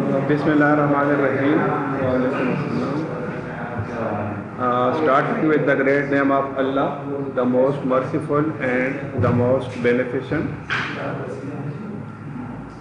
Bismillahirrahmanirrahim. Starting with the great name of Allah, the most merciful and the most beneficent.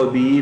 OBE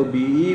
OBE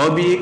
OBE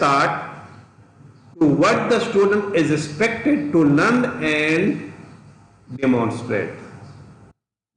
taught to what the student is expected to learn and demonstrate।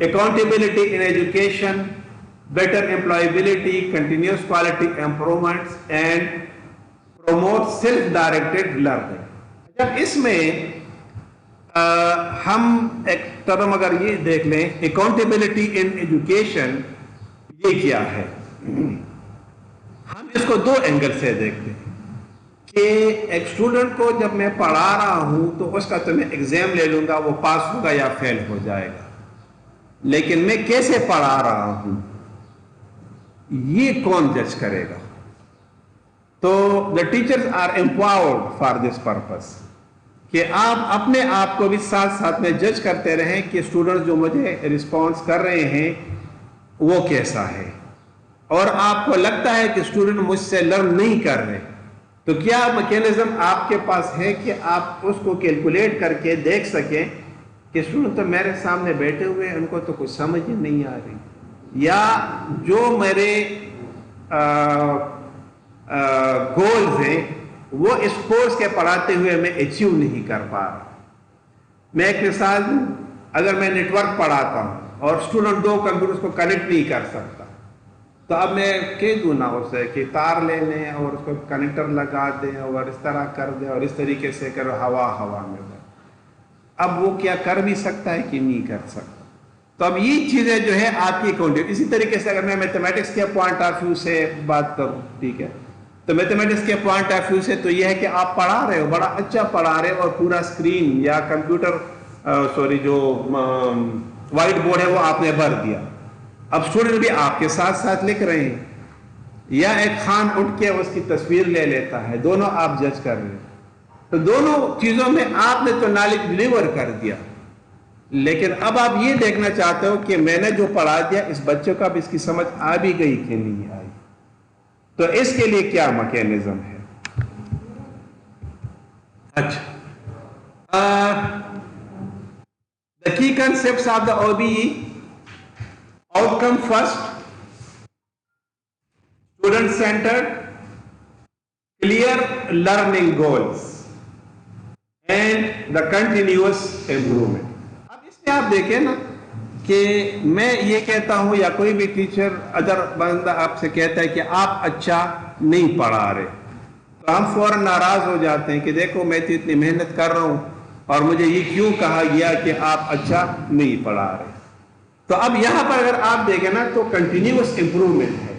accountability in education, better employability, continuous quality improvements, and promote self-directed learning. جب اس میں ہم ایک term اگر یہ دیکھ لیں accountability ان education, یہ کیا ہے؟ ہم اس کو دو اینگل سے دیکھتے ہیں کہ ایک اسٹوڈنٹ کو جب میں پڑھا رہا ہوں تو اس کا تو میں ایگزام لے لوں گا، وہ پاس ہوگا یا فیل ہو جائے گا، لیکن میں کیسے پڑھا رہا ہوں یہ کون جج کرے گا؟ تو the teachers are empowered for this purpose کہ آپ اپنے آپ کو بھی ساتھ ساتھ میں جج کرتے رہیں کہ اسٹوڈنٹ جو مجھے رسپانس کر رہے ہیں وہ کیسا ہے، اور آپ کو لگتا ہے کہ اسٹوڈنٹ مجھ سے لرن نہیں کر رہے، تو کیا میکینزم آپ کے پاس ہے کہ آپ اس کو کیلکولیٹ کر کے دیکھ سکیں کہ اسٹوڈنٹ تو میرے سامنے بیٹھے ہوئے ہیں، ان کو تو کچھ سمجھ ہی نہیں آ رہی، یا جو میرے گولز ہیں وہ اس کورس کے پڑھاتے ہوئے میں اچیو نہیں کر پا رہا۔ میں ایک مثال دوں، اگر میں نیٹ ورک پڑھاتا ہوں اور اسٹوڈنٹ دو کمپیوٹرز کو کنیکٹ نہیں کر سکتا، تو اب میں کہہ دوں نا اسے کہ تار لے لیں اور اس کو کنیکٹر لگا دیں اور اس طرح کر دیں اور اس طریقے سے کرو، ہوا میں بھر، اب وہ کیا کر بھی سکتا ہے کہ نہیں کر سکتا؟ تو اب یہ چیزیں جو ہے آپ کی اکاؤنٹ، اسی طریقے سے اگر میں میتھمیٹکس کے پوائنٹ آف ویو سے بات کروں، ٹھیک ہے، تو میتھمیٹکس کے پوائنٹ آف ویو سے تو یہ ہے کہ آپ پڑھا رہے ہو، بڑا اچھا پڑھا رہے ہو، اور پورا اسکرین یا کمپیوٹر جو وائٹ بورڈ ہے وہ آپ نے بھر دیا، اب اسٹوڈنٹ بھی آپ کے ساتھ ساتھ لکھ رہے ہیں، یا ایک خان اٹھ کے اس کی تصویر لے لیتا ہے، دونوں آپ جج کر رہے ہیں، تو دونوں چیزوں میں آپ نے تو نالج ڈلیور کر دیا، لیکن اب آپ یہ دیکھنا چاہتے ہو کہ میں نے جو پڑھا دیا اس بچوں کا بھی اس کی سمجھ آ بھی گئی کہ نہیں آئی، تو اس کے لیے کیا میکینزم ہے؟ اچھا، the key concepts of the OBE: outcome first, student centered, clear learning goals, and the continuous improvement. اب اس میں آپ دیکھیں نا کہ میں یہ کہتا ہوں یا کوئی بھی ٹیچر اگر بندہ آپ سے کہتا ہے کہ آپ اچھا نہیں پڑھا رہے، تو ہم فوراً ناراض ہو جاتے ہیں کہ دیکھو میں تو اتنی محنت کر رہا ہوں اور مجھے یہ کیوں کہا گیا کہ آپ اچھا نہیں پڑھا رہے؟ تو اب یہاں پر اگر آپ دیکھیں نا تو کنٹینیوس امپرومنٹ ہے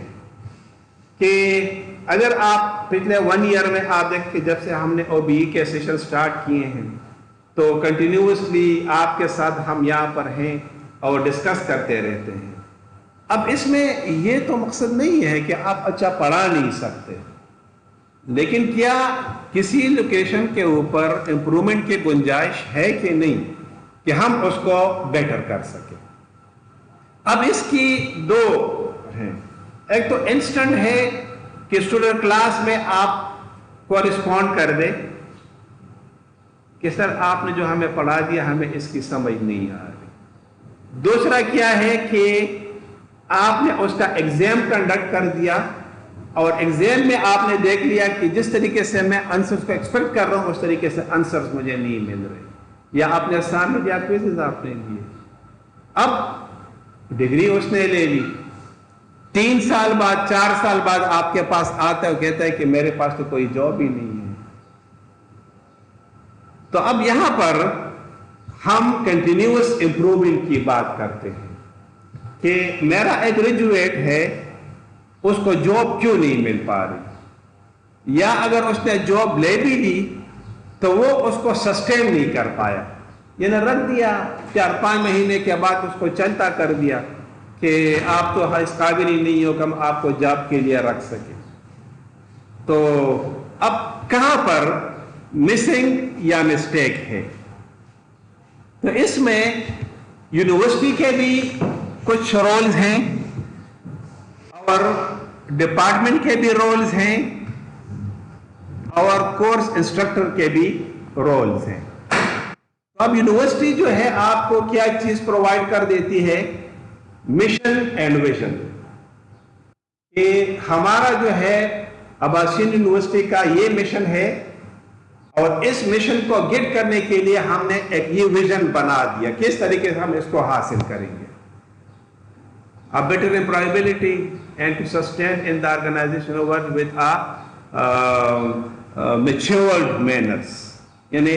کہ اگر آپ پچھلے 1 ایئر میں آپ دیکھیں کہ جب سے ہم نے OBE کے سیشن سٹارٹ کیے ہیں تو کنٹینیوسلی آپ کے ساتھ ہم یہاں پر ہیں اور ڈسکس کرتے رہتے ہیں۔ اب اس میں یہ تو مقصد نہیں ہے کہ آپ اچھا پڑھا نہیں سکتے، لیکن کیا کسی لوکیشن کے اوپر امپرومنٹ کی گنجائش ہے کہ نہیں کہ ہم اس کو بیٹر کر سکیں؟ اب اس کی دو ہیں، ایک تو انسٹنٹ ہے کہ اسٹوڈنٹ کلاس میں آپ کو رسپونڈ کر دے کہ سر آپ نے جو ہمیں پڑھا دیا ہمیں اس کی سمجھ نہیں آ رہی۔ دوسرا کیا ہے کہ آپ نے اس کا ایگزام کنڈکٹ کر دیا اور ایگزام میں آپ نے دیکھ لیا کہ جس طریقے سے میں آنسرز کو ایکسپیکٹ کر رہا ہوں اس طریقے سے آنسرز مجھے نہیں مل رہے، یا آپ نے اسائنمنٹ یا کوئزز آپ نے لیے، اب ڈگری اس نے لے لی، 3 سال بعد 4 سال بعد آپ کے پاس آتا ہے اور کہتا ہے کہ میرے پاس تو کوئی جاب ہی نہیں ہے۔ تو اب یہاں پر ہم کنٹینیوس امپرومنٹ کی بات کرتے ہیں کہ میرا ایک گریجویٹ ہے اس کو جاب کیوں نہیں مل پا رہی، یا اگر اس نے جاب لے بھی لی تو وہ اس کو سسٹین نہیں کر پایا، یعنی رکھ دیا، 4-5 مہینے کے بعد اس کو چلتا کر دیا کہ آپ تو اس قابل ہی نہیں ہو کہ ہم آپ کو جاب کے لیے رکھ سکیں۔ تو اب کہاں پر مسنگ یا مسٹیک ہے؟ تو اس میں یونیورسٹی کے بھی کچھ رولز ہیں اور ڈپارٹمنٹ کے بھی رولز ہیں اور کورس انسٹرکٹر کے بھی رولز ہیں۔ اب یونیورسٹی جو ہے آپ کو کیا چیز پرووائڈ کر دیتی ہے؟ مشن اینڈ ویژن، کہ ہمارا جو ہے عباسین یونیورسٹی کا یہ مشن ہے اور اس مشن کو گیٹ کرنے کے لیے ہم نے ایک یہ ویژن بنا دیا، کس طریقے سے ہم اس کو حاصل کریں گے۔ a better employability, and to sustain in the organization work with a matured manners. یعنی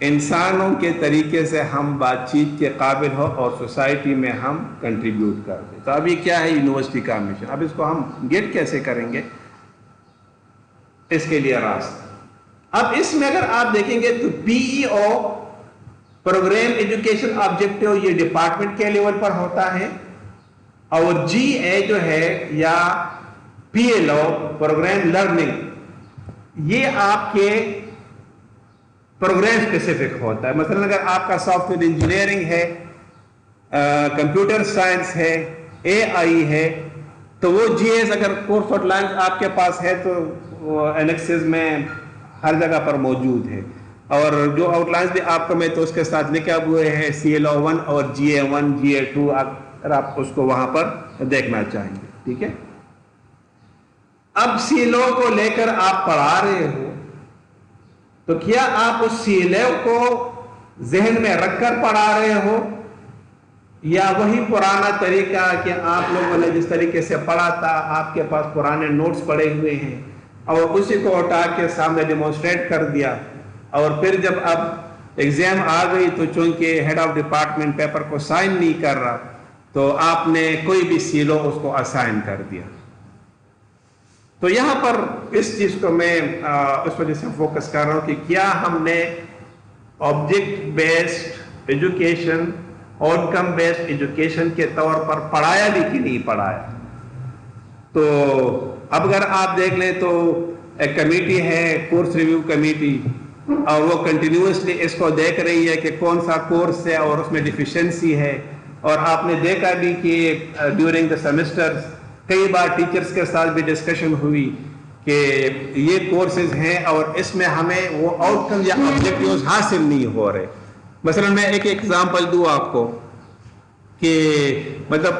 انسانوں کے طریقے سے ہم بات چیت کے قابل ہو اور سوسائٹی میں ہم کنٹریبیوٹ کر دیں. تو اب یہ کیا ہے یونیورسٹی کا مشن. اب اس کو ہم گیٹ کیسے کریں گے, اس کے لیے راستہ. اب اس میں اگر آپ دیکھیں گے تو P E O program education objective یہ ڈپارٹمنٹ کے لیول پر ہوتا ہے, اور جی اے جو ہے یا P L O program learning یہ آپ کے پروگرام اسپیسیفک ہوتا ہے. مثلا اگر آپ کا سافٹ ویئر انجینئرنگ ہے, کمپیوٹر سائنس ہے, اے آئی ہے, تو وہ جی ایس اگر کورس آؤٹ لائن آپ کے پاس ہے تو وہ انیکسز میں ہر جگہ پر موجود ہے, اور جو آؤٹ لائنس بھی آپ کو میں تو اس کے ساتھ لکھے ہوئے ہیں سی ایل او 1 اور جی اے 1 جی اے 2, اگر آپ اس کو وہاں پر دیکھنا چاہیں گے. ٹھیک ہے. اب سی ایل او کو لے کر آپ پڑھا رہے ہو تو کیا آپ اس سی ایل او کو ذہن میں رکھ کر پڑھا رہے ہو, یا وہی پرانا طریقہ کہ آپ لوگوں نے جس طریقے سے پڑھا تھا, آپ کے پاس پرانے نوٹس پڑے ہوئے ہیں اور اسی کو اٹھا کے سامنے ڈیمونسٹریٹ کر دیا, اور پھر جب اب ایگزام آ گئی تو چونکہ ہیڈ آف ڈپارٹمنٹ پیپر کو سائن نہیں کر رہا تو آپ نے کوئی بھی سی ایل او اس کو اسائن کر دیا. تو یہاں پر اس چیز کو میں اس وجہ سے فوکس کر رہا ہوں کہ کیا ہم نے آبجیکٹ بیسڈ ایجوکیشن, آؤٹ کم بیسڈ ایجوکیشن کے طور پر پڑھایا بھی کہ نہیں پڑھایا. تو اب اگر آپ دیکھ لیں تو ایک کمیٹی ہے کورس ریویو کمیٹی, اور وہ کنٹینیوسلی اس کو دیکھ رہی ہے کہ کون سا کورس ہے اور اس میں ڈیفیشنسی ہے. اور آپ نے دیکھا بھی کہ ڈیورنگ دا سیمسٹر کئی بار ٹیچرز کے ساتھ بھی ڈسکشن ہوئی کہ یہ کورسز ہیں اور اس میں ہمیں وہ آؤٹ کم یا آبجیکٹیوز حاصل نہیں ہو رہے. مثلا میں ایک ایگزامپل دوں آپ کو کہ مطلب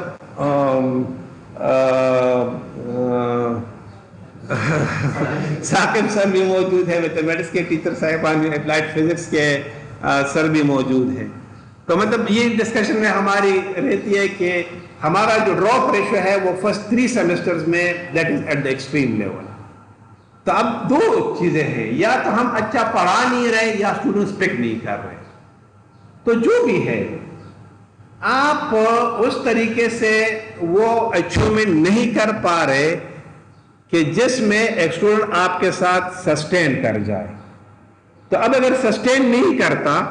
ثاقب سر بھی موجود ہے, میتھمیٹکس کے ٹیچر صاحبان بھی, اپلائڈ فزکس کے سر بھی موجود ہیں. تو مطلب یہ ڈسکشن میں ہماری رہتی ہے کہ ہمارا جو ڈراپ ریشو ہے وہ فرسٹ 3 سیمسٹرز میں that is at the extreme level. تو اب دو چیزیں ہیں, یا تو ہم اچھا پڑھا نہیں رہے یا اسٹوڈنٹس پک نہیں کر رہے. تو جو بھی ہے آپ اس طریقے سے وہ اچیومنٹ نہیں کر پا رہے کہ جس میں ایک اسٹوڈنٹ آپ کے ساتھ سسٹین کر جائے. تو اب اگر سسٹین نہیں کرتا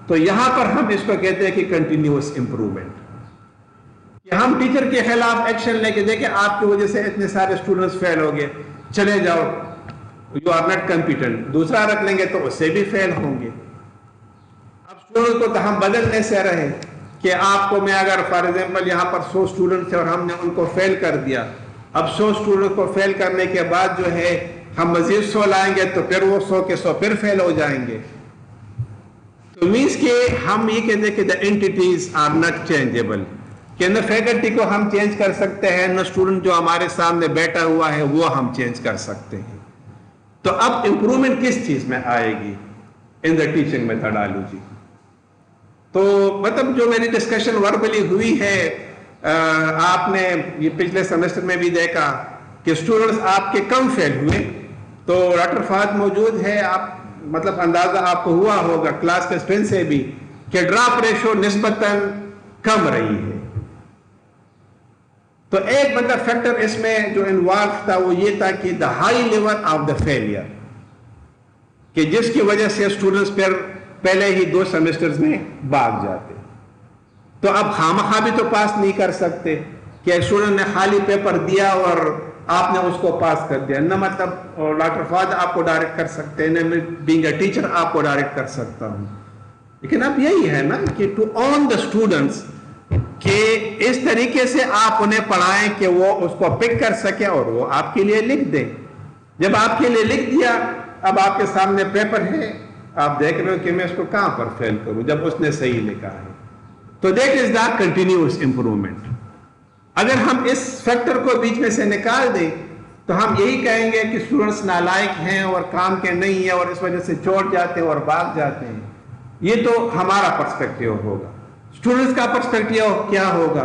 تو یہاں پر ہم اس کو کہتے ہیں کہ کنٹینیوس امپروومنٹ, کہ ہم ٹیچر کے خلاف ایکشن لے کے دیکھیں آپ کی وجہ سے اتنے سارے اسٹوڈنٹس فیل ہو گئے, چلے جاؤ, یو آر ناٹ کمپیٹنٹ. دوسرا رکھ لیں گے تو اس سے بھی فیل ہوں گے. اب اسٹوڈنٹ کو تو ہم بدلنے سے رہے کہ آپ کو میں اگر فار ایگزامپل یہاں پر 100 اسٹوڈنٹ تھے اور ہم نے ان کو فیل کر دیا, اب 100 اسٹوڈنٹ کو فیل کرنے کے بعد جو ہے ہم مزید 100 لائیں گے تو پھر وہ 100 کے 100 پھر فیل ہو جائیں گے. تو مینس کہ ہم یہ کہتے ہیں کہ the entities are not changeable, کہ نہ فیکلٹی کو ہم چینج کر سکتے ہیں, نہ اسٹوڈنٹ جو ہمارے سامنے بیٹھا ہوا ہے وہ ہم چینج کر سکتے ہیں. تو اب امپروومنٹ کس چیز میں آئے گی ان دا ٹیچنگ میتھڈالوجی. تو مطلب جو میری ڈسکشن وربلی ہوئی ہے, آپ نے یہ پچھلے سیمسٹر میں بھی دیکھا کہ اسٹوڈنٹس آپ کے کم فیل ہوئے. تو ڈاکٹر فہد موجود ہے, آپ مطلب اندازہ آپ کو ہوا ہوگا کلاس کے اسٹرینتھ سے بھی کہ ڈراپ ریشو نسبتاً کم رہی ہے. تو ایک مطلب فیکٹر اس میں جو انوالو تھا وہ یہ تھا کہ the high level of the failure, کہ جس کی وجہ سے اسٹوڈنٹس پھر پہلے ہی 2 سیمسٹرز میں بھاگ جاتے. تو اب خامخواہ بھی تو پاس نہیں کر سکتے کہ اسٹوڈنٹ نے خالی پیپر دیا اور آپ نے اس کو پاس کر دیا. نہ مطلب ڈاکٹر فہد آپ کو ڈائریکٹ کر سکتے ہیں, نہ بینگ اے ٹیچر آپ کو ڈائریکٹ کر سکتا ہوں. لیکن اب یہی ہے نا کہ ٹو اون دا اسٹوڈنٹس, کہ اس طریقے سے آپ انہیں پڑھائیں کہ وہ اس کو پک کر سکیں اور وہ آپ کے لیے لکھ دیں. جب آپ کے لیے لکھ دیا, اب آپ کے سامنے پیپر ہے, آپ دیکھ رہے ہو کہ میں اس کو کہاں پر فیل کروں جب اس نے صحیح لکھا ہے. تو that is the continuous improvement. اگر ہم اس فیکٹر کو بیچ میں سے نکال دیں تو ہم یہی کہیں گے کہ اسٹوڈنٹس نالائق ہیں اور کام کے نہیں ہیں اور اس وجہ سے چھوڑ جاتے ہیں اور بھاگ جاتے ہیں. یہ تو ہمارا پرسپیکٹیو ہوگا. اسٹوڈنٹس کا پرسپیکٹیو کیا ہوگا؟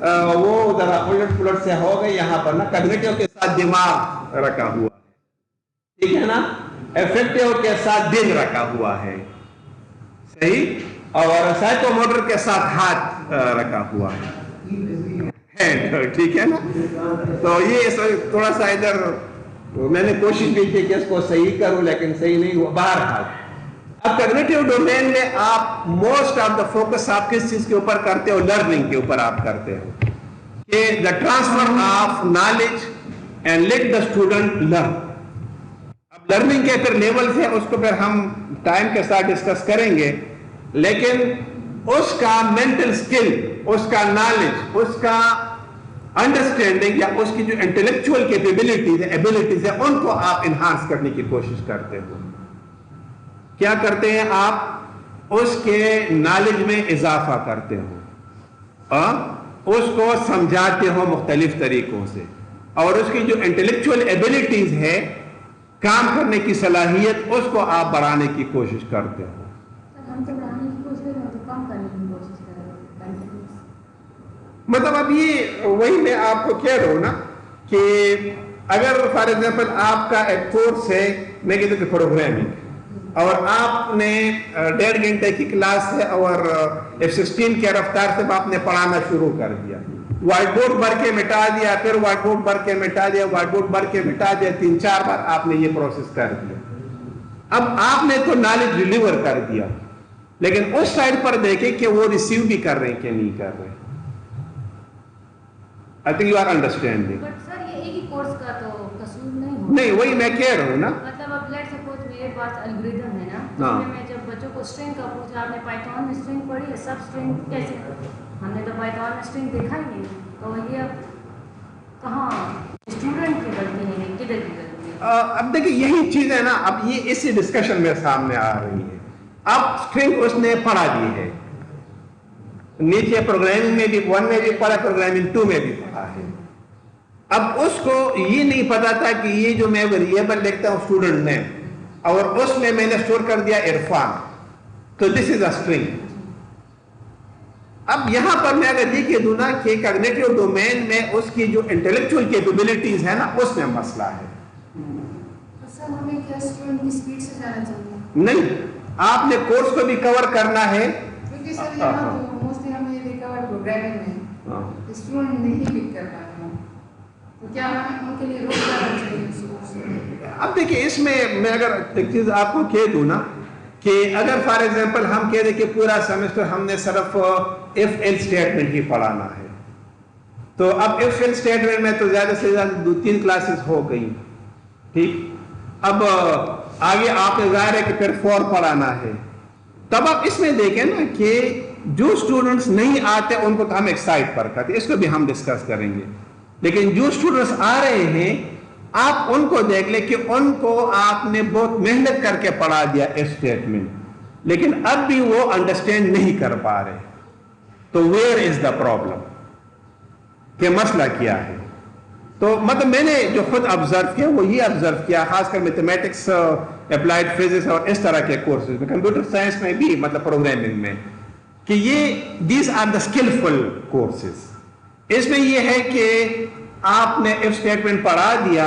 وہ ذرا الٹ پلٹ سے ہو گئی یہاں پر نا. کگنیٹو کے ساتھ دماغ رکھا ہوا ہے, ٹھیک ہے نا, افیکٹو کے ساتھ دل رکھا ہوا ہے, صحیح, اور سائیکو موٹر کے ساتھ ہاتھ رکھا ہوا ہے, ٹھیک ہے نا. تو یہ تھوڑا سا ادھر میں نے کوشش بھی کی کہ اس کو صحیح کروں لیکن صحیح نہیں ہوا. بہرحال اب کگنیٹو ڈومین میں آپ موسٹ آف دا فوکس آپ کس چیز کے اوپر کرتے ہو؟ لرننگ کے اوپر آپ کرتے ہو, کہ the transfer of knowledge and let the student learn. اب لرننگ کے پھر لیولز ہیں, اس کو پھر ہم ٹائم کے ساتھ ڈسکس کریں گے, لیکن اس کا مینٹل اسکل, اس کا نالج, اس کا انڈرسٹینڈنگ یا اس کی جو انٹلیکچوئل کیپیبلٹیز ہیں, ایبلٹیز ہیں, ان کو آپ انہانس کرنے کی کوشش کرتے ہو. کیا کرتے ہیں آپ؟ اس کے نالج میں اضافہ کرتے ہو, اس کو سمجھاتے ہو مختلف طریقوں سے, اور اس کی جو انٹلیکچوئل ایبلٹیز ہے, کام کرنے کی صلاحیت, اس کو آپ بڑھانے کی کوشش کرتے ہو. مطلب اب یہ وہی میں آپ کو کہہ رہا ہوں نا کہ اگر فار ایگزامپل آپ کا ایک کورس ہے, میں کہتا ہوں کہ پروگرامنگ, اور آپ نے 1.5 گھنٹے کی کلاس ہے اور F16 کے رفتار سے آپ نے پڑھانا شروع کر دیا, وائٹ بورڈ بھر کے مٹا دیا, پھر وائٹ بورڈ بھر کے مٹا دیا, وائٹ بورڈ بھر کے مٹا دیا, 3-4 بار آپ نے یہ پروسیس کر دیا. اب آپ نے تو نالج ڈیلیور کر دیا, لیکن اس سائڈ پر دیکھیں کہ وہ ریسیو بھی کر رہے ہیں کہ نہیں کر رہے. I think you are understanding. But sir, یہ ایک ہی کورس کا تو قصور نہیں ہوتا. نہیں, وہی میں کہہ رہا ہوں نا. مطلب اب لیٹ سپوز میرے پاس الگوریدم ہے نا, میں جب بچوں کو اسٹرنگ کا پوچھا, آپ نے پائتھون میں اسٹرنگ پڑھی ہے, سب اسٹرنگ کیسے, ہم نے تو پائتھون میں اسٹرنگ دیکھا ہی نہیں, تو یہ اب کہاں اسٹوڈنٹ کی غلطی ہے, کدھر کی غلطی ہے؟ اب دیکھیں یہی چیز ہے نا, اب یہ اسی ڈسکشن میں سامنے آ رہی ہے. اب اسٹرنگ اس نے پڑھا دی ہے, نیچے پروگرامنگ میں بھی 1 میں بھی پڑھا, پروگرامنگ 2 میں بھی پڑھا ہے. اب اس کو یہ نہیں پتا تھا کہ یہ جو میں ویریبل لکھتا ہوں اسٹوڈنٹ نیم, اور اس میں نے اسٹور کر دیا عرفان, تو دس از اے اسٹرنگ. اب یہاں پر میں اگر یہ کہہ دوں نا کہ کگنیٹو ڈومین میں اس کی جو انٹلیکچوئل کیپیبلٹیز ہے نا, اس میں مسئلہ ہے. سر ہمیں کیا اسٹوڈنٹ کی سپیڈ سے جانا چاہیے؟ نہیں, آپ نے کورس کو بھی کور کرنا ہے. کیونکہ سر یہاں تو موسٹلی ہمیں یہ دیکھا ہوا پروگرامنگ میں اسٹوڈنٹ نہیں پک کر پاتے ہیں, تو کیا ہمیں ان کے لیے روک جانا چاہیے؟ اب دیکھیں اس میں اگر ایک چیز آپ کو کہہ دوں نا کہ اگر فار ایگزامپل ہم کہہ دیں کہ پورا سیمسٹر ہم نے صرف if else اسٹیٹمنٹ ہی پڑھانا ہے, تو اب if else اسٹیٹمنٹ میں تو زیادہ سے زیادہ 2-3 کلاسز ہو گئی, ٹھیک. اب آگے آپ نے ظاہر ہے کہ پھر فور پڑھانا ہے. تب آپ اس میں دیکھیں نا کہ جو اسٹوڈنٹس نہیں آتے ان کو تو ہم ایک سائڈ پر کرتے, اس کو بھی ہم ڈسکس کریں گے, لیکن جو اسٹوڈنٹس آ رہے ہیں آپ ان کو دیکھ لیں کہ ان کو آپ نے بہت محنت کر کے پڑھا دیا اسٹیٹمنٹ, لیکن اب بھی وہ انڈرسٹینڈ نہیں کر پا رہے. تو ویئر از دا پرابلم, کہ مسئلہ کیا ہے. تو مطلب میں نے جو خود آبزرو کیا وہ یہ آبزرو کیا, خاص کر میتھمیٹکس, اپلائیڈ فزکس اور اس طرح کے کورسز میں, کمپیوٹر سائنس میں بھی, مطلب پروگرامنگ میں, کہ یہ these are the skillful courses. اس میں یہ ہے کہ آپ نے اف اسٹیٹمنٹ پڑھا دیا,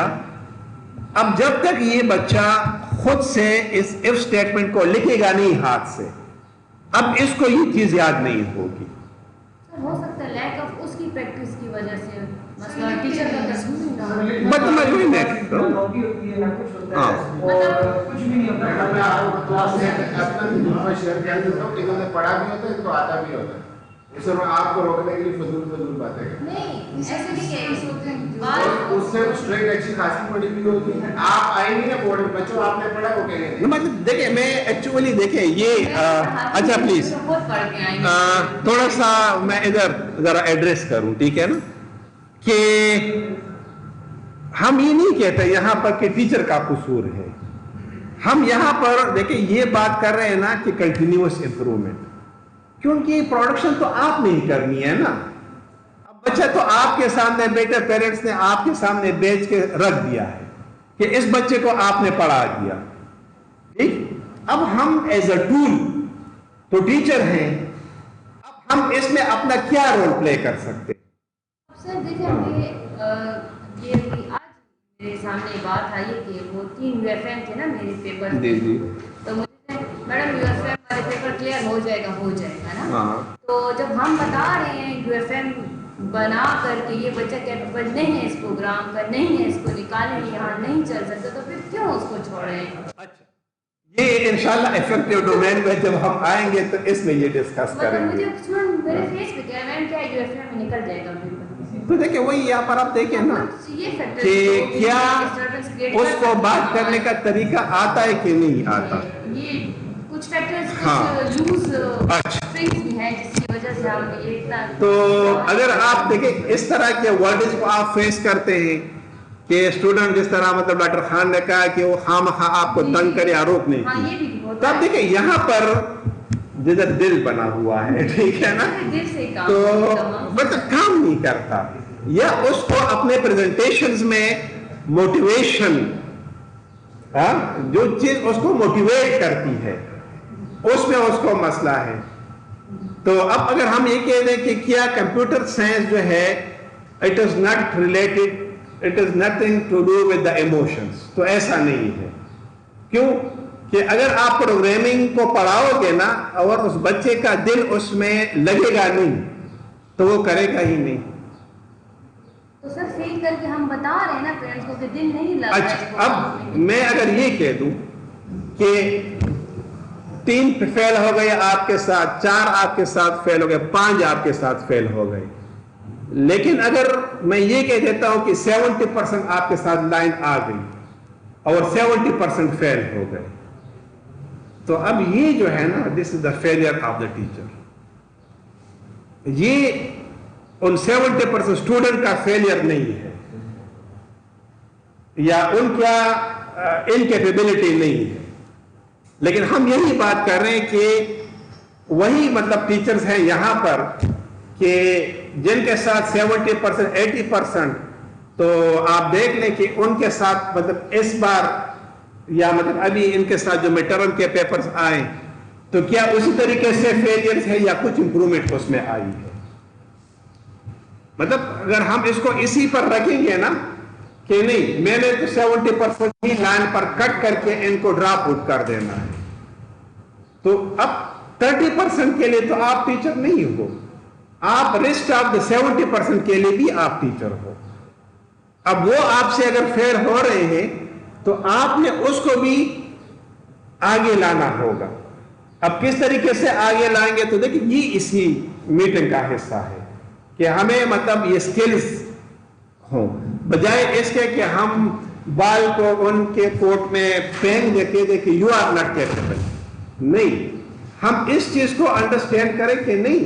اب جب تک یہ بچہ خود سے اس اف اسٹیٹمنٹ کو لکھے گا نہیں ہاتھ سے, اب اس کو یہ چیز یاد نہیں ہوگی. ہو سکتا ہے لیک آف اس کی پریکٹس کی وجہ سے مسئلہ ٹیچر کا قصور نہیں تھا. مطلب میں وہی میں کچھ بھی نہیں ہوتا ہے. میں آپ کو کلاس میں اپنا شیئر کر دیتا ہوں کہ انہوں نے پڑھا بھی ہوتا ہے تو آتا بھی ہوتا ہے. اس میں آپ کو روکنے کے لیے فضول باتیں کریں. نہیں ایسے نہیں کہ اس سے اسٹرنگ اچھی خاصی پڑھی بھی ہوتی ہے. آپ آئیں گے نا بورڈ میں, بچوں آپ نے پڑھا وہ کہیں گے. مطلب دیکھیں میں ایکچولی دیکھیں یہ اچھا پلیز تھوڑا سا میں ادھر ذرا ایڈریس کروں, ٹھیک ہے نا, کہ ہم یہ نہیں کہتے یہاں پر کہ ٹیچر کا قصور ہے. ہم یہاں پر دیکھیں یہ بات کر رہے ہیں نا کہ کنٹینیوس امپروومنٹ, کیونکہ پروڈکشن تو آپ نے ہی کرنی ہے نا. اب بچہ تو آپ کے سامنے, بیٹے پیرنٹس نے آپ کے سامنے بیچ کے رکھ دیا ہے کہ اس بچے کو آپ نے پڑھا دیا, ٹھیک. اب ہم ایز اے ٹول تو ٹیچر ہیں, اب ہم اس میں اپنا کیا رول پلے کر سکتے ہیں؟ سر دیکھیں یہ آج میرے سامنے بات آئی ہے کہ وہ 3 UFM تھے نا میرے پیپر، تو مجھے میڈم UFM ہمارے پیپر کلیئر ہو جائے گا نا، تو جب ہم بتا رہے ہیں UFM بنا کر کے یہ بچہ کیپیبل نہیں ہے اس پروگرام کا، نہیں ہے اس کو نکالیں، یہاں نہیں چل سکتا، تو پھر کیوں اس کو چھوڑیں؟ اچھا یہ انشاءاللہ افیکٹو ڈومین میں جب ہم آئیں گے تو اس میں یہ ڈسکس کریں گے. مجھے میرے فیس پہ کیا میم کیا UFM میں نکل جائے گا پیپر، تو دیکھیں وہی یہاں پر آپ دیکھیں نا کہ کیا اس کو بات کرنے کا طریقہ آتا ہے کہ نہیں آتا. یہ کچھ فیکٹرز یوز اسٹرنگز بھی ہیں جس کی وجہ سے ہم اتنا. تو اگر آپ دیکھیں اس طرح کے ورڈز کو آپ فیس کرتے ہیں کہ اسٹوڈنٹ جس طرح مطلب ڈاکٹر خان نے کہا کہ وہ خواہ آپ کو تنگ کرے یا روک نہیں کی، تو آپ دیکھیں یہاں پر جیسا دل بنا ہوا ہے، ٹھیک ہے نا، تو مطلب کام نہیں کرتا، یا اس کو اپنے پریزنٹیشنز میں موٹیویشن، جو چیز اس کو موٹیویٹ کرتی ہے اس میں اس کو مسئلہ ہے. تو اب اگر ہم یہ کہہ دیں کہ کیا کمپیوٹر سائنس جو ہے it is not related, it is nothing to do with the emotions, تو ایسا نہیں ہے. کیوں کہ اگر آپ پروگرامنگ کو پڑھاؤ گے نا اور اس بچے کا دل اس میں لگے گا نہیں تو وہ کرے گا ہی نہیں. تو سر فیل کر کے ہم بتا رہے ہیں نا پیرنٹس کو کہ دل نہیں لگ رہا. اچھا اب میں اگر یہ کہہ دوں کہ 3 فیل ہو گئے آپ کے ساتھ، 4 آپ کے ساتھ فیل ہو گئے، 5 آپ کے ساتھ فیل ہو گئے، لیکن اگر میں یہ کہہ دیتا ہوں کہ 70% آپ کے ساتھ لائن آ گئی اور 70% فیل ہو گئے، تو اب یہ جو ہے نا this is the failure of the teacher. یہ ان 70% اسٹوڈنٹ کا فیلئر نہیں ہے یا ان کا انکیپیبلٹی نہیں ہے، لیکن ہم یہی بات کر رہے ہیں کہ وہی مطلب ٹیچرز ہیں یہاں پر کہ جن کے ساتھ 70% 80%، تو آپ دیکھ لیں کہ ان کے ساتھ مطلب اس بار یا مطلب ابھی ان کے ساتھ جو میڈ کے پیپرز آئے تو کیا اسی طریقے سے فیلئرز ہے یا کچھ امپرومنٹ اس میں آئی ہے. مطلب اگر ہم اس کو اسی پر رکھیں گے نا کہ نہیں میں نے تو 70% ہی لائن پر کٹ کر کے ان کو ڈراپ آؤٹ کر دینا ہے، تو اب 30% کے لیے تو آپ ٹیچر نہیں ہو، آپ ریسٹ آف دا 70% کے لیے بھی آپ ٹیچر ہو. اب وہ آپ سے اگر فیل ہو رہے ہیں تو آپ نے اس کو بھی آگے لانا ہوگا. اب کس طریقے سے آگے لائیں گے تو دیکھیں یہ اسی میٹنگ کا حصہ ہے کہ ہمیں مطلب یہ سکلز ہوں، بجائے اس کے کہ ہم بال کو ان کے کوٹ میں پین دے کے دے کہ یو آر ناٹ کیپیبل. نہیں، ہم اس چیز کو انڈرسٹینڈ کریں کہ نہیں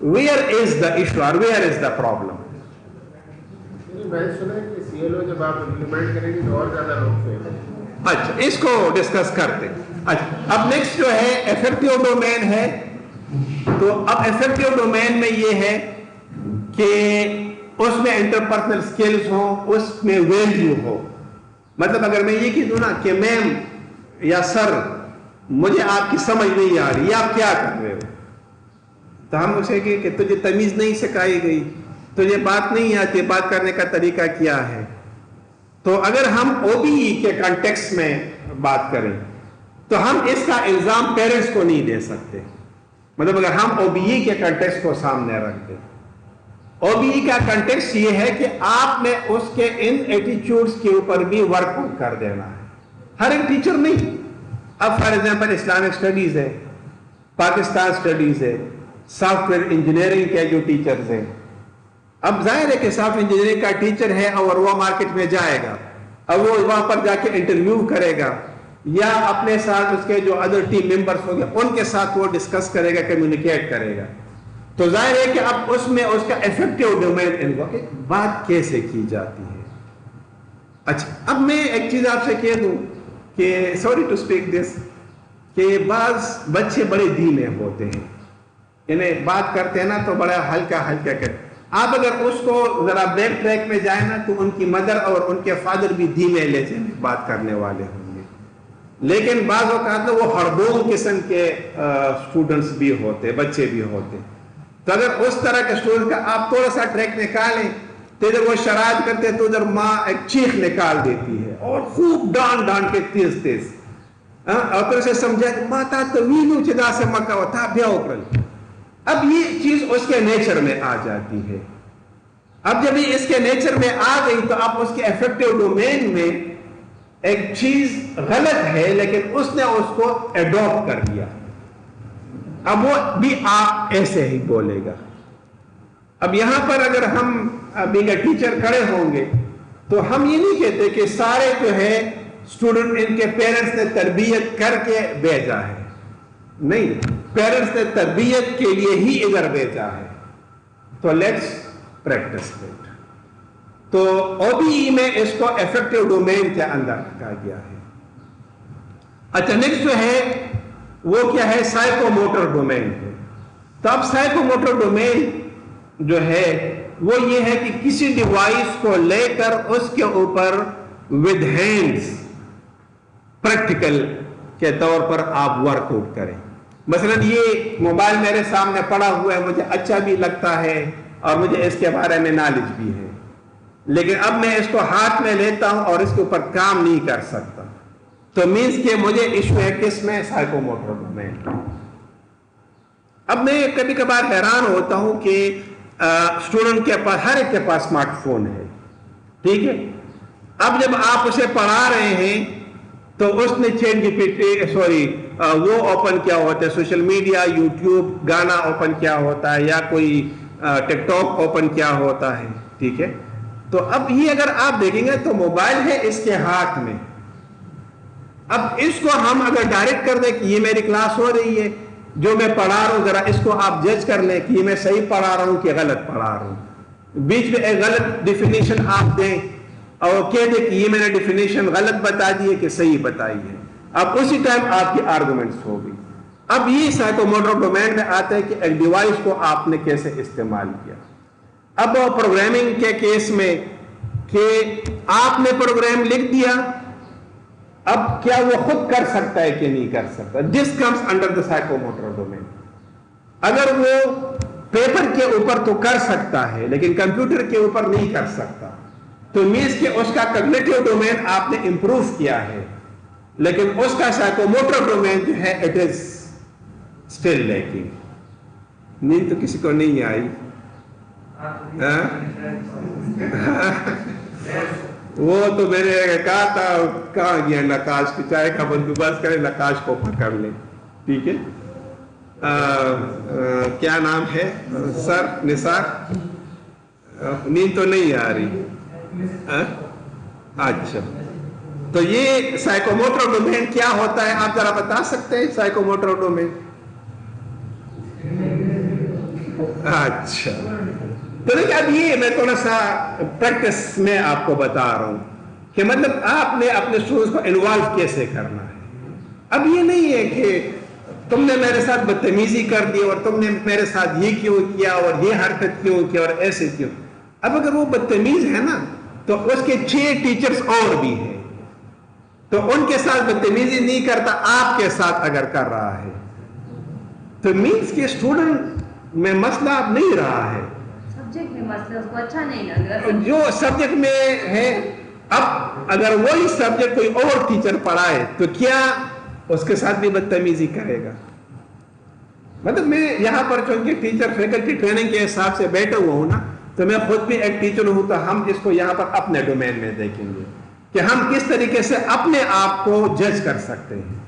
ویئر از دا ایشو اور ویئر از دا پرابلم. میں نے سنا ہے کہ CLO جب آپ امپلیمنٹ کریں گے تو اور زیادہ لوگ فیل ہیں. اچھا اس کو ڈسکس کرتے. اچھا اب نیکسٹ جو ہے افیکٹو ڈومین ہے. تو اب افیکٹو ڈومین میں یہ ہے کہ اس میں انٹرپرسنل سکلز ہوں، اس میں ویلیو ہو. مطلب اگر میں یہ کہہ دوں نا کہ میم یا سر مجھے آپ کی سمجھ نہیں آ رہی، آپ کیا کر رہے ہو، تو ہم اسے کہیں کہ تجھے تمیز نہیں سکھائی گئی، تجھے بات نہیں آتی، بات کرنے کا طریقہ کیا ہے. تو اگر ہم OBE کے کانٹیکس میں بات کریں تو ہم اس کا الزام پیرنٹس کو نہیں دے سکتے. مطلب اگر ہم OBE کے کانٹیکس کو سامنے رکھ دیں، OBE کا کانٹیکس یہ ہے کہ آپ نے اس کے ان ایٹیچیوڈز کے اوپر بھی ورک کر دینا ہے. ہر ایک ٹیچر نہیں. اب فار ایگزامپل اسلامک اسٹڈیز ہے، پاکستان اسٹڈیز ہے، سافٹ ویئر انجینئرنگ کے جو ٹیچرز ہیں، اب ظاہر ہے کہ سافٹ انجینئرنگ کا ٹیچر ہے اور وہ مارکیٹ میں جائے گا، اب وہ وہاں پر جا کے انٹرویو کرے گا یا اپنے ساتھ اس کے جو ادر ٹیم ممبرس ہوں گے ان کے ساتھ وہ ڈسکس کرے گا، کمیونیکیٹ کرے گا. تو ظاہر ہے کہ اب اس میں اس کا افیکٹو ڈومین ان کو بات کیسے کی جاتی ہے. اچھا اب میں ایک چیز آپ سے کہہ دوں کہ سوری ٹو اسپیک دس، کہ بعض بچے بڑے دھیمے ہوتے ہیں، یعنی بات کرتے ہیں نا تو بڑا ہلکا کرتے. آپ اگر اس کو ذرا بیک ٹریک میں جائیں نا تو ان کی مدر اور ان کے فادر بھی دھیمے لہجے میں بات کرنے والے ہوں گے، لیکن بعض اوقات وہ ہڑبول قسم کے اسٹوڈنٹس بھی ہوتے، بچے بھی ہوتے. تو اگر اس طرح کے اسٹوڈنٹ کا آپ تھوڑا سا ٹریک نکالیں تو تو ادھر وہ شرارت کرتے تو ادھر ماں ایک چیخ نکال دیتی ہے اور خوب ڈانٹ ڈانٹ کے تیز تیز، اور پھر اسے سمجھا کہ ماتا طویلو چدا سے مکہ ہوتا بیا اوپر. اب یہ چیز اس کے نیچر میں آ جاتی ہے. اب جب یہ اس کے نیچر میں آ گئی تو اب اس کے افیکٹو ڈومین میں ایک چیز غلط ہے لیکن اس نے اس کو ایڈاپٹ کر لیا. اب وہ بھی آپ ایسے ہی بولے گا. اب یہاں پر اگر ہم بینگ اے ٹیچر کھڑے ہوں گے تو ہم یہ نہیں کہتے کہ سارے جو ہے اسٹوڈنٹ ان کے پیرنٹس نے تربیت کر کے بھیجا ہے. نہیں، پیرنٹس نے تربیت کے لیے ہی ادھر بھیجا ہے. تو لیٹس پریکٹس اٹ. تو او بی ای میں اس کو افیکٹو ڈومین کے اندر رکھا گیا ہے. اچھا، نیکسٹ جو ہے وہ کیا ہے؟ سائیکو موٹر ڈومین ہے. تو اب سائیکو موٹر ڈومین جو ہے وہ یہ ہے کہ کسی ڈیوائس کو لے کر اس کے اوپر ود ہینڈز پریکٹیکل کے طور پر آپ ورک آؤٹ کریں. مثلا یہ موبائل میرے سامنے پڑا ہوا ہے، مجھے اچھا بھی لگتا ہے اور مجھے اس کے بارے میں نالج بھی ہے، لیکن اب میں اس کو ہاتھ میں لیتا ہوں اور اس کے اوپر کام نہیں کر سکتا. تو مینس کہ مجھے ایشو ہے کس میں؟ Psycho motor domain. اب میں کبھی کبھار حیران ہوتا ہوں کہ اسٹوڈنٹ کے پاس، ہر ایک کے پاس اسمارٹ فون ہے، ٹھیک ہے. اب جب آپ اسے پڑھا رہے ہیں تو اس نے چیٹ جی پی ٹی وہ اوپن کیا ہوتا ہے، سوشل میڈیا، یوٹیوب، گانا اوپن کیا ہوتا ہے، یا کوئی ٹک ٹاک اوپن کیا ہوتا ہے، ٹھیک ہے. تو اب یہ اگر آپ دیکھیں گے تو موبائل ہے اس کے ہاتھ میں. اب اس کو ہم اگر ڈائریکٹ کر دیں کہ یہ میری کلاس ہو رہی ہے، جو میں پڑھا رہا ہوں ذرا اس کو آپ جج کر لیں کہ یہ میں صحیح پڑھا رہا ہوں کہ غلط پڑھا رہا ہوں. بیچ میں ایک غلط ڈیفینیشن آپ دیں اور کہہ دیں کہ یہ میں نے ڈیفینیشن غلط بتا دی ہے کہ صحیح بتائی ہے. اب اسی ٹائم آپ کی آرگومنٹس ہوگی. اب یہ سائیکو موٹر ڈومین میں آتا ہے کہ ایک ڈیوائس کو آپ نے کیسے استعمال کیا. اب پروگرامنگ کے کیس میں کہ آپ نے پروگرام لکھ دیا، اب کیا وہ خود کر سکتا ہے کہ نہیں کر سکتا؟ This comes under the psycho motor domain. اگر وہ پیپر کے اوپر تو کر سکتا ہے لیکن کمپیوٹر کے اوپر نہیں کر سکتا، تو مینس کہ اس کا کگنیٹو ڈومین آپ نے امپروو کیا ہے، لیکن اس کا سائیکو موٹر ڈومین جو ہے اٹ از اسٹل لیکنگ. نیند تو کسی کو نہیں آئی؟ وہ تو میں نے کہا تھا کہاں گیا نقاش کی، چائے کا بندوبست کرے، نقاش کو پکڑ لیں، ٹھیک ہے. کیا نام ہے سر؟ نثار. نیند تو نہیں آ رہی؟ اچھا، تو یہ سائیکو موٹر ڈومین کیا ہوتا ہے آپ ذرا بتا سکتے ہیں؟ Psycho motor domain. اچھا، تو دیکھیں اب یہ میں تھوڑا سا پریکٹس میں آپ کو بتا رہا ہوں کہ مطلب آپ نے اپنے اسٹوڈنٹس کو انوالو کیسے کرنا ہے. اب یہ نہیں ہے کہ تم نے میرے ساتھ بدتمیزی کر دی اور تم نے میرے ساتھ یہ کیوں کیا اور یہ حرکت کیوں کی اور ایسے کیوں. اب اگر وہ بدتمیز ہے نا تو اس کے 6 ٹیچرز اور بھی ہیں، تو ان کے ساتھ بدتمیزی نہیں کرتا، آپ کے ساتھ اگر کر رہا ہے تو مینس کہ اسٹوڈنٹ میں مسئلہ اب نہیں رہا ہے، سبجیکٹ میں مسئلہ اس کو اچھا نہیں لگ رہا. جو سبجیکٹ میں ہے. اب اگر وہی سبجیکٹ کوئی اور ٹیچر پڑھائے تو کیا اس کے ساتھ بھی بدتمیزی کرے گا؟ مطلب میں یہاں پر چونکہ ٹیچر فیکلٹی ٹریننگ کے حساب سے بیٹھا ہوا ہوں نا، تو میں خود بھی ایک ٹیچر ہوں، تو ہم اس کو یہاں پر اپنے ڈومین میں دیکھیں گے کہ ہم کس طریقے سے اپنے آپ کو جج کر سکتے ہیں.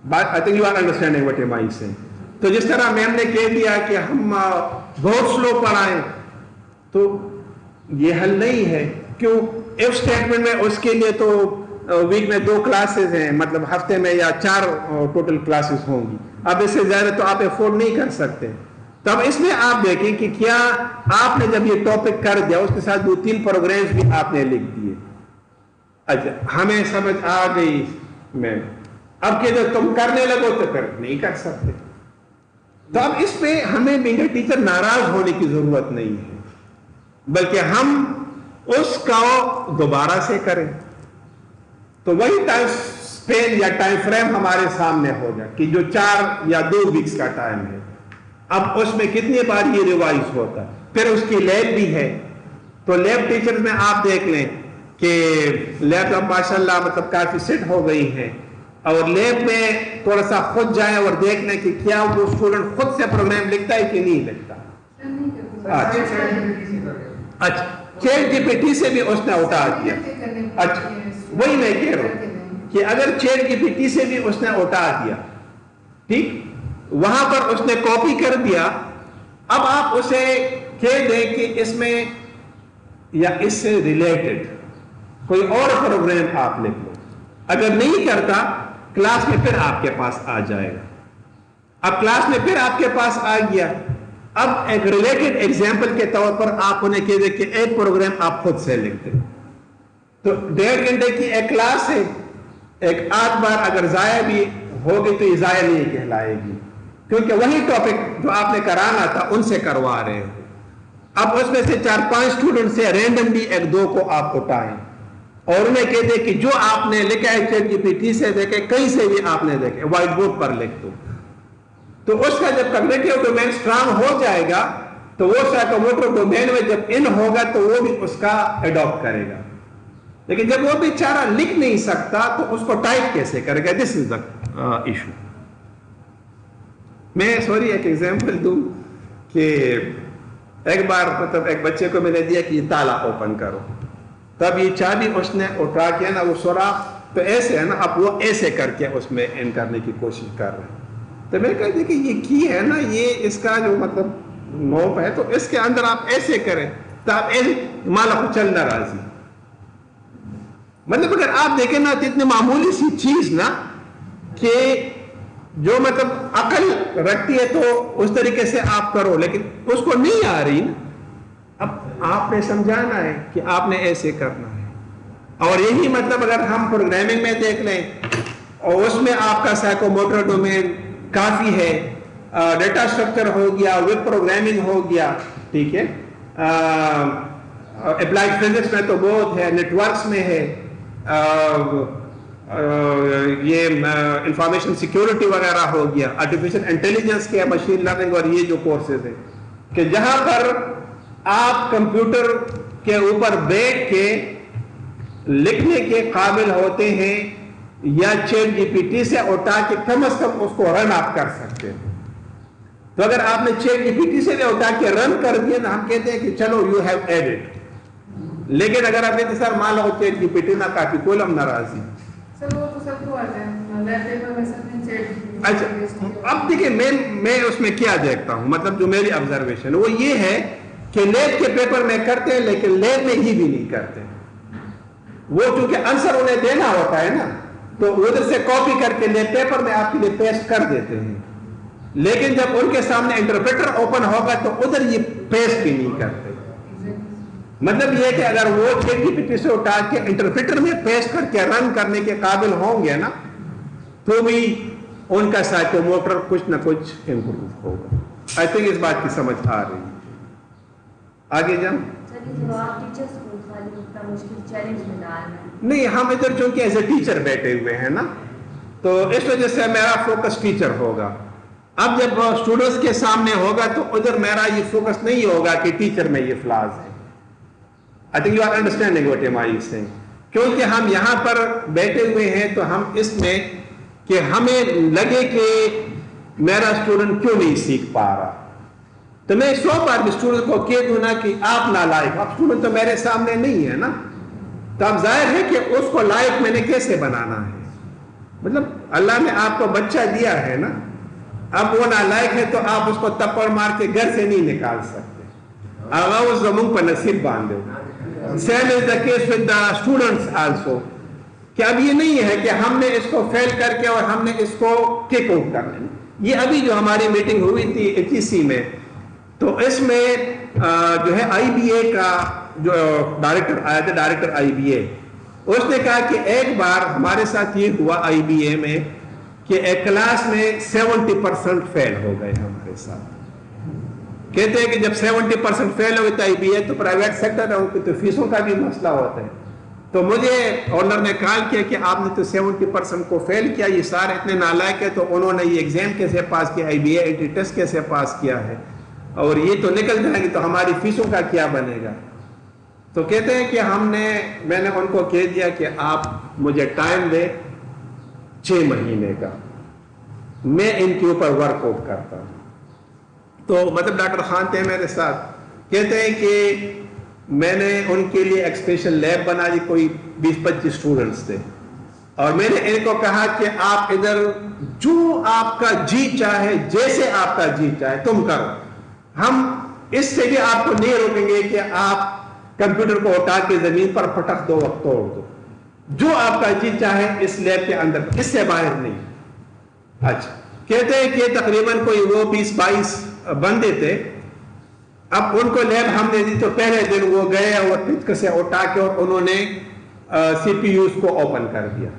I think you are understanding what am I saying. تو جس طرح میم نے کہہ دیا کہ ہم بہت سلو پڑھائیں، تو یہ حل نہیں ہے. کیوں؟ ایف اسٹیٹمنٹ میں اس کے لیے تو ویک میں 2 کلاسز ہیں، مطلب ہفتے میں یا 4 ٹوٹل کلاسز ہوں گی. اب اس سے زیادہ تو آپ افورڈ نہیں کر سکتے. تو اب اس میں آپ دیکھیں کہ کیا آپ نے جب یہ ٹاپک کر دیا اس کے ساتھ 2-3 پروگرامز بھی آپ نے لکھ دیے. اچھا، ہمیں سمجھ آ گئی میم. اب کہ جب تم کرنے لگو تو پھر نہیں کر سکتے. تو اب اس پہ ہمیں بینگ اے ٹیچر ناراض ہونے کی ضرورت نہیں ہے، بلکہ ہم اس کا دوبارہ سے کریں. تو وہی ٹائم اسپین یا ٹائم فریم ہمارے سامنے ہوگا کہ جو 4 یا 2 ویکس کا ٹائم ہے، اب اس میں کتنی بار یہ ریوائز ہوتا ہے. پھر اس کی لیب بھی ہے، تو لیب ٹیچرز میں آپ دیکھ لیں کہ لیب اب ماشاءاللہ مطلب کافی سیٹ ہو گئی ہیں، اور لیب میں تھوڑا سا خود جائیں اور دیکھ لیں کہ کیا وہ اسٹوڈنٹ خود سے پروگرام لکھتا ہے کہ نہیں لکھتا. اچھا چیٹ جی پی ٹی سے بھی اس نے اٹھا دیا. اچھا وہی میں کہہ رہا ہوں کہ اگر چیٹ جی پی ٹی سے بھی اس نے اٹھا دیا، ٹھیک، وہاں پر اس نے کاپی کر دیا، اب آپ اسے کہہ دیں کہ اس میں یا اس سے ریلیٹڈ کوئی اور پروگرام آپ لکھ لو. اگر نہیں کرتا کلاس میں پھر آپ کے پاس آ جائے گا. اب کلاس میں پھر آپ کے پاس آ گیا، اب ایک ریلیٹڈ ایگزامپل کے طور پر آپ انہیں کہہ دیں کہ ایک پروگرام آپ خود سے لکھ دیں. تو 1.5 گھنٹے کی ایک کلاس ہے، ایک آدھ بار اگر ضائع بھی ہوگی تو یہ ضائع نہیں کہلائے گی، کیونکہ وہی ٹاپک جو آپ نے کرانا تھا ان سے کروا رہے ہو. اب اس میں سے 4-5 اسٹوڈنٹ سے رینڈملی 1-2 کو آپ اٹھائیں اور انہیں کہہ دیں کہ جو آپ نے لکھا ہے چیٹ جی پی ٹی سے دیکھے، کہیں سے بھی آپ نے دیکھے، وائٹ بورڈ پر لکھ دو. تو اس کا جب کگنیٹو ڈومین اسٹرانگ ہو جائے گا تو وہ سائیکوموٹر ڈومین میں جب ان ہوگا تو وہ بھی اس کا اڈاپٹ کرے گا. لیکن جب وہ بیچارہ لکھ نہیں سکتا تو اس کو ٹائپ کیسے کرے گا؟ دس از دا ایشو. میں سوری ایک ایگزامپل دوں کہ ایک بار مطلب ایک بچے کو میں نے دیا کہ یہ تالا اوپن کرو، تب یہ چابی اس نے اٹھا کیا نا، وہ سوراخ تو ایسے ہے نا، اب وہ ایسے کر کے اس میں ان کرنے کی کوشش کر رہے ہیں. تو میں کہا کہ یہ کی ہے نا، یہ اس کا جو مطلب نوب ہے تو اس کے اندر آپ ایسے کریں تو آپ ایسے مالا کو چلنا راضی. مطلب اگر آپ دیکھیں نا تو اتنی معمولی سی چیز نا کہ جو مطلب عقل رکھتی ہے تو اس طریقے سے آپ کرو، لیکن اس کو نہیں آ رہی نا، اب آپ نے سمجھانا ہے کہ آپ نے ایسے کرنا ہے. اور یہی مطلب اگر ہم پروگرامنگ میں دیکھ لیں اور اس میں آپ کا سائیکوموٹر ڈومین کافی ہے، ڈیٹا اسٹرکچر ہو گیا، ویب پروگرامنگ ہو گیا، ٹھیک ہے، اپلائڈ فزکس میں تو بہت ہے، نیٹ ورکس میں ہے، یہ انفارمیشن سیکیورٹی وغیرہ ہو گیا، آرٹیفیشل انٹیلیجنس کے، مشین لرننگ، اور یہ جو کورسز ہیں کہ جہاں پر آپ کمپیوٹر کے اوپر بیٹھ کے لکھنے کے قابل ہوتے ہیں یا چیٹ جی پی ٹی سے اٹھا کے کم از کم اس کو رن آپ کر سکتے ہیں. تو اگر آپ نے چیٹ جی پی ٹی سے اٹھا کے رن کر دیا تو ہم کہتے ہیں کہ چلو یو ہیو ایڈڈ. لیکن اگر آپ نے سر مان لو چیٹ جی پی ٹی نہ کافی کولم ناراضی. اچھا اب دیکھیں میں اس میں کیا دیکھتا ہوں، مطلب جو میری آبزرویشن وہ یہ ہے کہ لیب کے پیپر میں کرتے ہیں لیکن لیب میں ہی بھی نہیں کرتے. وہ چونکہ آنسر انہیں دینا ہوتا ہے نا تو ادھر سے کاپی کر کے لیب پیپر میں آپ کے لیے پیسٹ کر دیتے ہیں، لیکن جب ان کے سامنے انٹرپریٹر اوپن ہوگا تو ادھر یہ پیسٹ بھی نہیں کرتے. مطلب یہ کہ اگر وہ چیٹ جی پی ٹی سے اٹھا کے انٹرپریٹر میں پیسٹ کر کے رن کرنے کے قابل ہوں گے نا تو بھی ان کا سائیکوموٹر کچھ نہ کچھ امپروو ہوگا. آئی تھنک اس بات کی سمجھ آ رہی ہے. آگے جاؤں؟ نہیں، ہم ادھر چونکہ ایز اے ٹیچر بیٹھے ہوئے ہیں نا تو اس وجہ سے میرا فوکس ٹیچر ہوگا. اب جب اسٹوڈنٹس کے سامنے ہوگا تو ادھر میرا یہ فوکس نہیں ہوگا کہ ٹیچر میں یہ فلاز ہے. I think you are understanding what am I saying. کیونکہ ہم یہاں پر بیٹھے ہوئے ہیں تو ہم اس میں کہ ہمیں لگے کہ میرا اسٹوڈنٹ کیوں نہیں سیکھ پا رہا، تو میں 100 بار بھی اسٹوڈنٹ کو کہہ دوں نا کہ آپ نالائق، اب اسٹوڈنٹ تو میرے سامنے نہیں ہے نا، تو اب ظاہر ہے کہ اس کو لائق میں نے کیسے بنانا ہے. مطلب اللہ نے آپ کو بچہ دیا ہے نا، اب وہ نالائق ہے تو آپ اس کو تپڑ مار کے گھر سے نہیں نکال سکتے. آغا اس زمین پر نصیب باندھے. Same is the case with the students also. کہ اب یہ نہیں ہے کہ ہم نے اس کو فیل کر کے اور ہم نے اس کو کک آؤٹ کر لیں. یہ ابھی جو ہماری میٹنگ ہوئی تھی HEC میں تو اس میں جو ہے آئی بی اے کا جو ڈائریکٹر آیا تھا، ڈائریکٹر آئی بی اے، اس نے کہا کہ ایک بار ہمارے ساتھ یہ ہوا آئی بی اے میں کہ ایک کلاس میں 70% فیل ہو گئے ہمارے ساتھ. کہتے ہیں کہ جب 70% فیل ہوئے تو آئی بی اے تو پرائیویٹ سیکٹر ہے، ان کی تو فیسوں کا بھی مسئلہ ہوتا ہے. تو مجھے آنر نے کال کیا کہ آپ نے تو 70% کو فیل کیا، یہ سارے اتنے نالائق ہے تو انہوں نے یہ ایگزام کیسے پاس کیا، آئی بی اے انٹری ٹیسٹ کیسے پاس کیا ہے، اور یہ تو نکل جائیں گے تو ہماری فیسوں کا کیا بنے گا. تو کہتے ہیں کہ میں نے ان کو کہہ دیا کہ آپ مجھے ٹائم دیں 6 مہینے کا، میں ان کے اوپر ورک آؤٹ کرتا ہوں. تو مطلب ڈاکٹر خان تھے میرے ساتھ، کہتے ہیں کہ میں نے ان کے لیے ایک اسپیشل لیب بنا دی، کوئی 20-25 اسٹوڈنٹس تھے، اور میں نے ان کو کہا کہ آپ ادھر جو آپ کا جی چاہے، جیسے آپ کا جی چاہے تم کرو، ہم اس سے بھی آپ کو نہیں روکیں گے کہ آپ کمپیوٹر کو اٹھا کے زمین پر پٹک دو وقت توڑ دو، جو آپ کا جی چاہے اس لیب کے اندر، اس سے باہر نہیں. اچھا، کہتے ہیں کہ تقریباً کوئی وہ 20-22 بندے تھے. اب ان کو لیب ہم نے دی تو پہلے دن وہ گئے اور پچک سے اٹھا کے اور انہوں نے سی پی یوز کو اوپن کر دیا.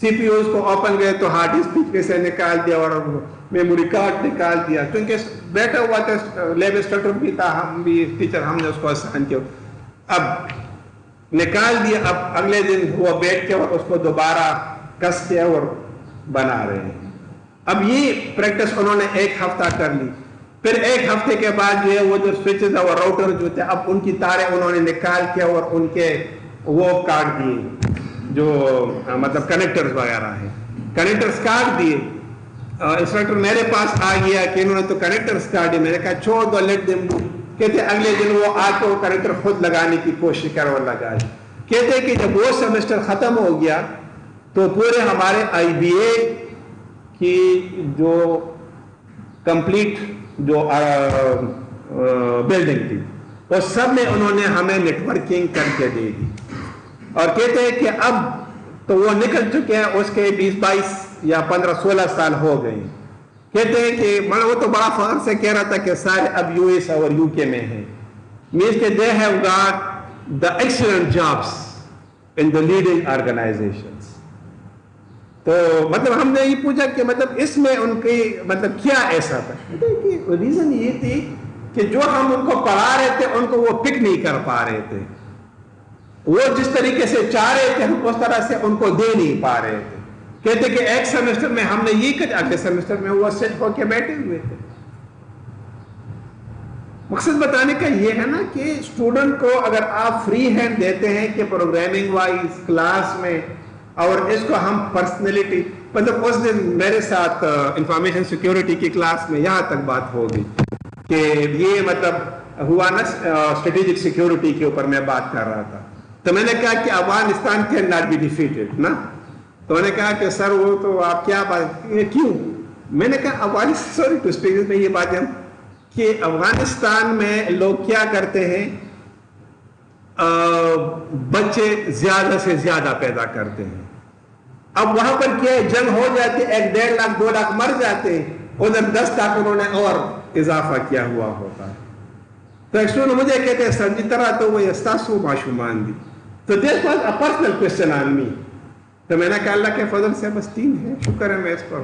سی پی یوز کو اوپن گئے تو ہارڈ ڈسک پچک سے نکال دیا اور میموری کارڈ نکال دیا، کیونکہ بیٹھا ہوا تھا لیب انسٹرکٹر بھی تھا، ہم بھی ٹیچر، ہم نے اس کو آسان کیا، اب نکال دیا. اب اگلے دن وہ بیٹھ کے اور اس کو دوبارہ کس کے اور بنا رہے ہیں. اب یہ پریکٹس انہوں نے 1 ہفتہ کر لی. پھر 1 ہفتے کے بعد جو ہے وہ جو سوئچز اور راؤٹر جو تھے، اب ان کی تاریں انہوں نے نکال کے اور ان کے وہ کاٹ دیے، جو مطلب کنیکٹرز وغیرہ ہیں، کنیکٹرز کاٹ دیے. انسٹرکٹر میرے پاس آ گیا کہ انہوں نے تو کنیکٹرز کاٹ دیے. میں نے کہا چھوڑ دو، لیٹ دیم ڈو. کہتے اگلے دن وہ آ کے وہ کنیکٹر خود لگانے کی کوشش کر اور لگائے. کہتے کہ جب وہ سیمسٹر ختم ہو گیا تو پورے ہمارے آئی بی اے کی جو کمپلیٹ جو بلڈنگ تھی وہ سب میں انہوں نے ہمیں نیٹ ورکنگ کر کے دے دی. اور کہتے ہیں کہ اب تو وہ نکل چکے ہیں، اس کے 20-22 یا 15-16 سال ہو گئے. کہتے ہیں کہ وہ تو بڑا فخر سے کہہ رہا تھا کہ سارے اب یو ایس اور یو کے میں ہیں. means کہ they have got the excellent jobs in the leading organizations. تو مطلب ہم نے یہ پوچھا کہ مطلب اس میں ان کی مطلب کیا ایسا تھا. ریزن یہ تھی کہ جو ہم ان کو پڑھا رہے تھے ان کو وہ پک نہیں کر پا رہے تھے، وہ جس طریقے سے چاہ رہے تھے ہم اس طرح سے ان کو دے نہیں پا رہے تھے. کہتے کہ ایک سیمسٹر میں ہم نے یہ کہا، اگلے سیمسٹر میں وہ سیٹ ہو کے بیٹھے ہوئے تھے. مقصد بتانے کا یہ ہے نا کہ اسٹوڈنٹ کو اگر آپ فری ہینڈ دیتے ہیں کہ پروگرامنگ وائز کلاس میں، اور اس کو ہم پرسنالٹی، مطلب اس دن میرے ساتھ انفارمیشن سیکیورٹی کی کلاس میں یہاں تک بات ہوگی کہ یہ مطلب ہوا نا اسٹریٹجک سیکیورٹی کے اوپر میں بات کر رہا تھا. تو میں نے کہا کہ Afghanistan can not be defeated نا. تو میں نے کہا کہ سر وہ تو آپ کیا بات، کیوں؟ میں نے کہا افغانستان ٹو اسپیک میں یہ بات ہے کہ افغانستان میں لوگ کیا کرتے ہیں، بچے زیادہ سے زیادہ پیدا کرتے ہیں. اب وہاں پر کیا ہے، جنگ ہو جاتی ہے، 1 1.5 لاکھ 2 لاکھ مر جاتے ہیں، ادھر 10 لاکھ انہوں نے اور اضافہ کیا ہوا ہوتا ہے. تو ایک اسٹوڈنٹ مجھے کہتے ہیں سر جی طرح تو وہ استاسو معشومان دی. تو this was a personal question on me. تو میں نے کہا اللہ کے فضل سے بس 3 ہے، شکر ہے میں اس پر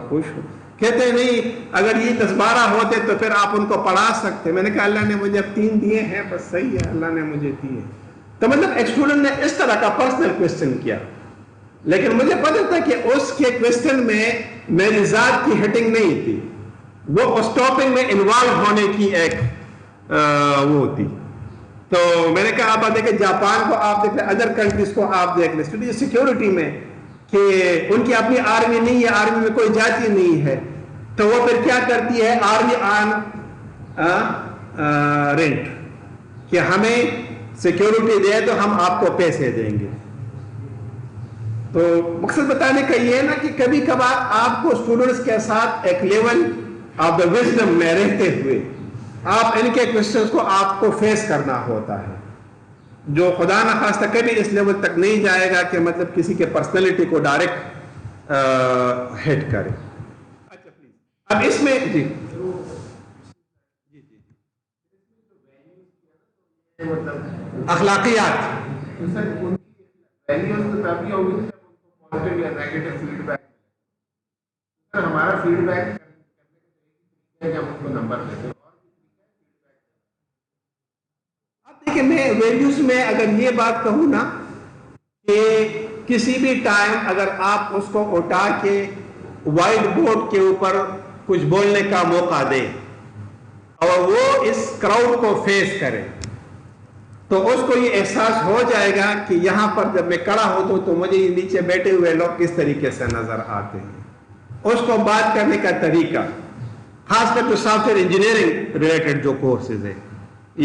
خوش ہوں. کہتے ہیں نہیں اگر یہ 10-12 ہوتے تو پھر آپ ان کو پڑھا سکتے. میں نے کہا اللہ نے مجھے اب 3 دیے ہیں، بس صحیح ہے، اللہ نے مجھے دیے. تو مطلب ایک اسٹوڈنٹ نے اس طرح کا پرسنل کوشچن کیا، لیکن مجھے پتا تھا کہ اس کے کوشچن میں میری ذات کی ہٹنگ نہیں تھی، وہ اس ٹاپک میں انوالو ہونے کی ایک وہ تھی. تو میں نے کہا آپ دیکھیں جاپان کو آپ دیکھ لیں، ادر کنٹریز کو آپ دیکھ لیں سیکیورٹی میں کہ ان کی اپنی آرمی نہیں ہے، آرمی میں کوئی جاتی نہیں ہے، تو وہ پھر کیا کرتی ہے، آرمی آن رینٹ، کہ ہمیں سیکیورٹی دے تو ہم آپ کو پیسے دیں گے. تو مقصد بتانے کا یہ ہے نا کہ کبھی کبھار آپ کو اسٹوڈنٹس کے ساتھ ایک لیول آف دا وزڈم میں رہتے ہوئے آپ ان کے کوشچنس کو آپ کو فیس کرنا ہوتا ہے، جو خدا نخواستہ کبھی اس لیول تک نہیں جائے گا کہ مطلب کسی کے پرسنالٹی کو ڈائریکٹ ہٹ کرے. اچھا پلیز اب اس میں جی اخلاقیات ہمارا فیڈ بیک نمبر دیتے. اب دیکھیں میں ویلیوز میں اگر یہ بات کہوں نا کہ کسی بھی ٹائم اگر آپ اس کو اٹھا کے وائٹ بورڈ کے اوپر کچھ بولنے کا موقع دیں اور وہ اس کراؤڈ کو فیس کرے تو اس کو یہ احساس ہو جائے گا کہ یہاں پر جب میں کھڑا ہوتا ہوں تو مجھے یہ نیچے بیٹھے ہوئے لوگ کس طریقے سے نظر آتے ہیں. اس کو بات کرنے کا طریقہ، خاص کر جو سافٹ ویئر انجینئرنگ ریلیٹڈ جو کورسز ہیں،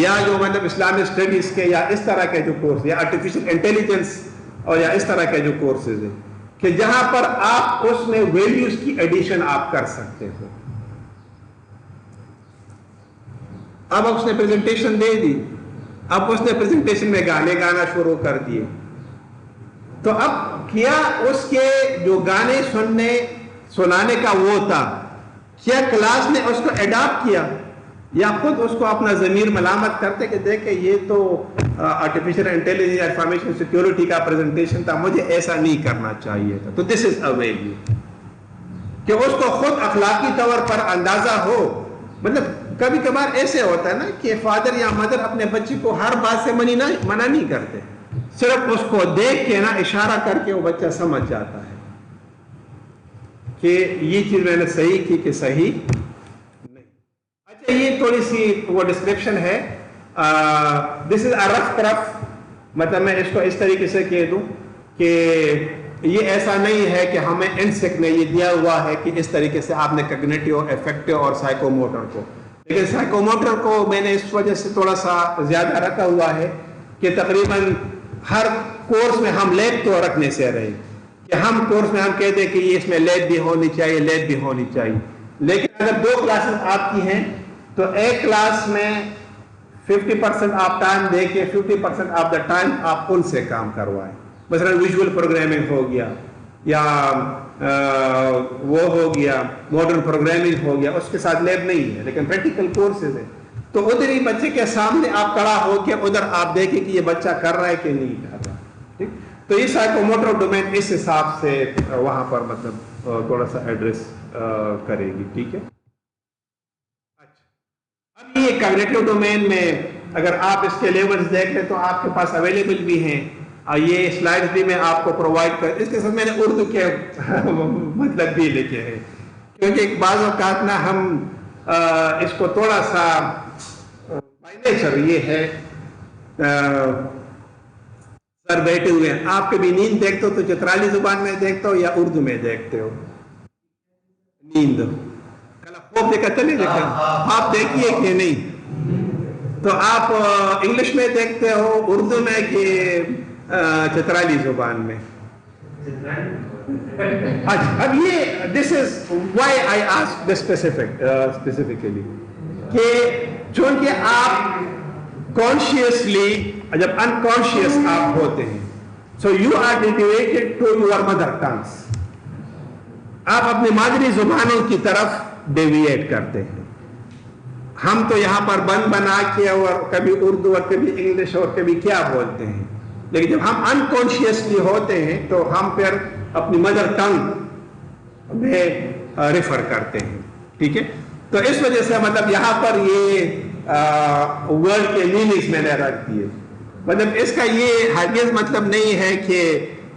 یا جو مطلب اسلامک اسٹڈیز کے یا اس طرح کے جو کورس، یا آرٹیفیشل انٹیلیجنس اور یا اس طرح کے جو کورسز ہیں، کہ جہاں پر آپ اس میں ویلیوز کی ایڈیشن آپ کر سکتے ہو. اب اس نے پریزنٹیشن دے دی، اب اس نے پریزنٹیشن میں گانے گانا شروع کر دیے، تو اب کیا اس کے جو گانے سنانے کا وہ تھا، کیا کلاس نے اس کو اڈاپٹ کیا، یا خود اس کو اپنا ضمیر ملامت کرتے کہ دیکھیں یہ تو آرٹیفیشل انٹیلیجنس یا انفارمیشن سیکیورٹی کا پریزنٹیشن تھا، مجھے ایسا نہیں کرنا چاہیے تھا. تو دس از اے ویلیو کہ اس کو خود اخلاقی طور پر اندازہ ہو. مطلب کبھی کبھار ایسے ہوتا ہے نا کہ فادر یا مدر اپنے بچے کو ہر بات سے منع نہیں کرتے، صرف اس کو دیکھ کے نا اشارہ کر کے وہ بچہ سمجھ جاتا ہے کہ یہ چیز میں نے صحیح کی کہ صحیح نہیں. اچھا، یہ تھوڑی سی وہ ڈسکرپشن ہے. دس از اے رف کرف، مطلب میں اس کو اس طریقے سے کہہ دوں کہ یہ ایسا نہیں ہے کہ ہمیں انسیک نے یہ دیا ہوا ہے کہ اس طریقے سے آپ نے کگنیٹیو، افیکٹو اور سائیکو موٹر کو، لیکن سائیکو موٹر کو میں نے اس وجہ سے تھوڑا سا زیادہ رکھا ہوا ہے کہ تقریباً ہر کورس میں ہم لیب تو رکھنے سے رہے کہ ہم کورس میں ہم کہتے ہیں کہ یہ اس میں لیب بھی ہونی چاہیے، لیب بھی ہونی چاہیے. لیکن اگر 2 کلاسز آپ کی ہیں تو ایک کلاس میں 50% آپ ٹائم دے کے 50% آف دا ٹائم آپ ان سے کام کروائیں. مثلا ویژول پروگرامنگ ہو گیا، یا وہ ہو گیا ماڈرن پروگرامنگ ہو گیا، اس کے ساتھ لیب نہیں ہے لیکن پریکٹیکل کورسز ہیں. تو ادھر ہی بچے کے سامنے آپ کھڑا ہو کے ادھر آپ دیکھیں کہ یہ بچہ کر رہا ہے کہ نہیں کر رہا. ٹھیک، تو یہ سائیکوموٹر ڈومین اس حساب سے وہاں پر مطلب تھوڑا سا ایڈریس کرے گی. ٹھیک ہے. اچھا، اب یہ کاگنیٹو ڈومین میں اگر آپ اس کے لیولز دیکھ لیں تو آپ کے پاس اویلیبل بھی ہیں، یہ سلائڈز بھی میں آپ کو پرووائڈ کر، اس کے ساتھ میں نے اردو کے مطلب بھی لکھے ہیں کیونکہ بعض اوقات نا ہم اس کو تھوڑا سا بائی نیچر یہ ہے سر بیٹھے ہوئے ہیں. آپ کبھی نیند دیکھتے ہو تو چترالی زبان میں دیکھتے ہو یا اردو میں دیکھتے ہو؟ نیند کل خوب دیکھا چلے دیکھا آپ دیکھیے کہ نہیں، تو آپ انگلش میں دیکھتے ہو، اردو میں کہ چترالی زبان میں؟ اب یہ this is why I ask this specifically کہ چونکہ آپ کانشیسلی جب انکانشیس آپ ہوتے ہیں so you are dedicated to your mother tongues, آپ اپنی مادری زبانوں کی طرف ڈیویٹ کرتے ہیں. ہم تو یہاں پر بند بنا کے اور کبھی اردو اور کبھی انگلش اور کبھی کیا بولتے ہیں، لیکن جب ہم انکانشیسلی ہوتے ہیں تو ہم پھر اپنی مدر ٹنگ میں ریفر کرتے ہیں. ٹھیک ہے، تو اس وجہ سے مطلب یہاں پر یہ ورڈ کے میننگز میں نے رکھ دیے. مطلب اس کا یہ ہرگز مطلب نہیں ہے کہ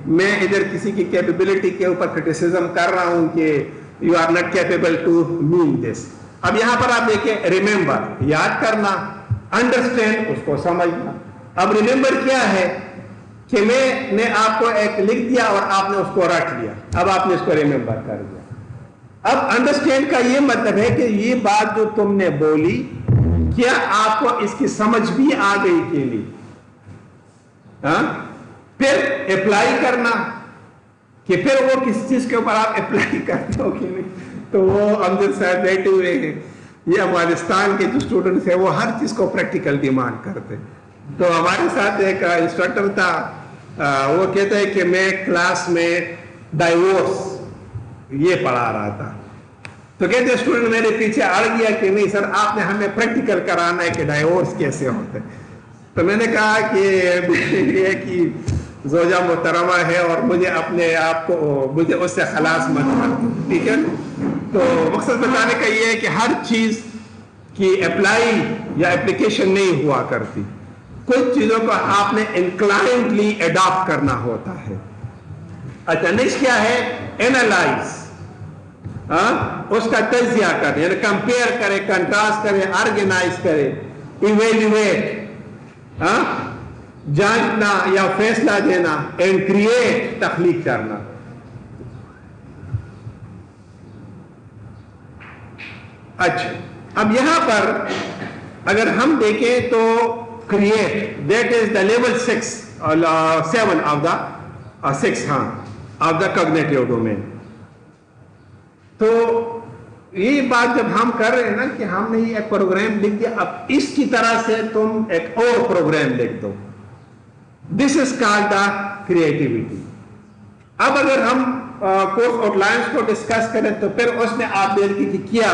میں ادھر کسی کی کیپیبلٹی کے اوپر کرٹیسزم کر رہا ہوں کہ you are not capable to man this. اب یہاں پر آپ دیکھیں ریممبر یاد کرنا، انڈرسٹینڈ اس کو سمجھنا. اب ریممبر کیا ہے کہ میں نے آپ کو ایک لکھ دیا اور آپ نے اس کو رکھ لیا، اب آپ نے اس کو ریممبر کر دیا. اب انڈرسٹینڈ کا یہ مطلب ہے کہ یہ بات جو تم نے بولی کیا آپ کو اس کی سمجھ بھی آ گئی کہ نہیں. پھر اپلائی کرنا کہ پھر وہ کس چیز کے اوپر آپ اپلائی کرتے ہو کہ نہیں. تو وہ امجد صاحب بیٹھے ہوئے ہیں، یہ افغانستان کے جو اسٹوڈنٹس ہیں وہ ہر چیز کو پریکٹیکل ڈیمانڈ کرتے. تو ہمارے ساتھ ایک انسٹرکٹر تھا، وہ کہتا ہے کہ میں کلاس میں ڈائیورس یہ پڑھا رہا تھا، تو کہتے ہیں اسٹوڈنٹ میرے پیچھے اڑ گیا کہ نہیں سر آپ نے ہمیں پریکٹیکل کرانا ہے کہ ڈائیورس کیسے ہوتے. تو میں نے کہا کہ یہ کہ زوجہ محترمہ ہے اور مجھے اپنے آپ کو مجھے اس سے خلاص مت کر. ٹھیک ہے، تو مقصد بتانے کا یہ ہے کہ ہر چیز کی اپلائی یا اپلیکیشن نہیں ہوا کرتی، کچھ چیزوں کو آپ نے انکلائنٹلی اڈاپٹ کرنا ہوتا ہے. اچھا، نیکسٹ کیا ہے؟ اینالائز، اس کا تجزیہ کرے، یعنی کمپیئر کرے، کنٹراسٹ کرے، آرگنائز کرے، ایویلویٹ. جاننا یا فیصلہ دینا، اینڈ کریٹ تخلیق کرنا. اچھا اب یہاں پر اگر ہم دیکھیں تو create that is the level 7 of the 6 of the cognitive domain. تو یہ بات جب ہم کر رہے ہیں نا کہ ہم نے یہ ایک پروگرام لکھ دیا، اب اس کی طرح سے تم ایک اور پروگرام لکھ دو، دس از کالڈ دا کریٹیوٹی. اب اگر ہم کورس آؤٹ لائنس کو ڈسکس کریں تو پھر اس میں آپ دیکھیں کہ کیا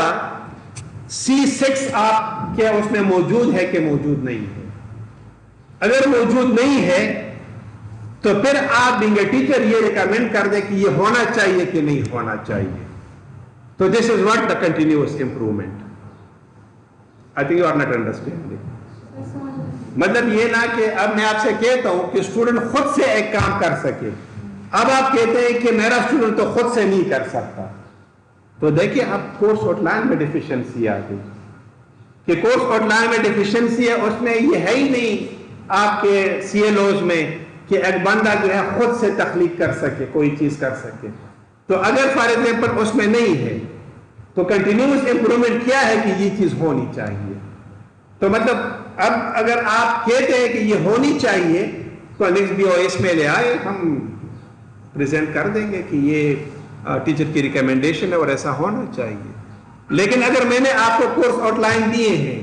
C6 آپ کیا اس میں موجود ہے کہ موجود نہیں ہے. اگر موجود نہیں ہے تو پھر آپ بینگ اے ٹیچر یہ ریکمینڈ کر دیں کہ یہ ہونا چاہیے کہ نہیں ہونا چاہیے. تو this is what the continuous improvement. I think you are not understanding. مطلب یہ نہ کہ اب میں آپ سے کہتا ہوں کہ اسٹوڈنٹ خود سے ایک کام کر سکے، اب آپ کہتے ہیں کہ میرا اسٹوڈنٹ تو خود سے نہیں کر سکتا. تو دیکھیں اب کورس آؤٹ لائن میں ڈیفیشنسی آ گئی کہ کورس آؤٹ لائن میں ڈیفیشنسی ہے، اس میں یہ ہے ہی نہیں آپ کے CLOs میں کہ ایک بندہ جو ہے خود سے تخلیق کر سکے، کوئی چیز کر سکے. تو اگر فار ایگزامپل اس میں نہیں ہے تو کنٹینیوس امپروومنٹ کیا ہے کہ یہ چیز ہونی چاہیے. تو مطلب اب اگر آپ کہتے ہیں کہ یہ ہونی چاہیے تو نیکسٹ BOS میں لے آئے، ہم پریزنٹ کر دیں گے کہ یہ ٹیچر کی ریکمنڈیشن ہے اور ایسا ہونا چاہیے. لیکن اگر میں نے آپ کو کورس آؤٹ لائن دیے ہیں،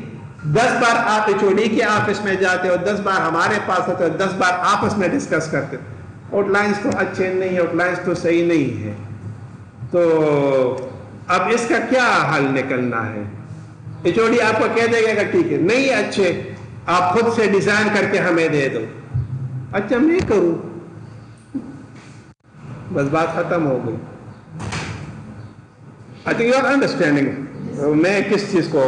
10 بار آپ HOD کے آفس میں جاتے ہو، 10 بار ہمارے پاس ہوتے ہو، 10 بار آپس میں ڈسکس کرتے ہو، آؤٹ لائنس تو اچھے نہیں ہیں، آؤٹ لائنس تو صحیح نہیں ہے، تو اب اس کا کیا حل نکلنا ہے؟ HOD آپ کو کہہ دے گا کہ ٹھیک ہے نہیں اچھے، آپ خود سے ڈیزائن کر کے ہمیں دے دو. اچھا میں کروں، بس بات ختم ہو گئی. I think you are understanding میں کس چیز کو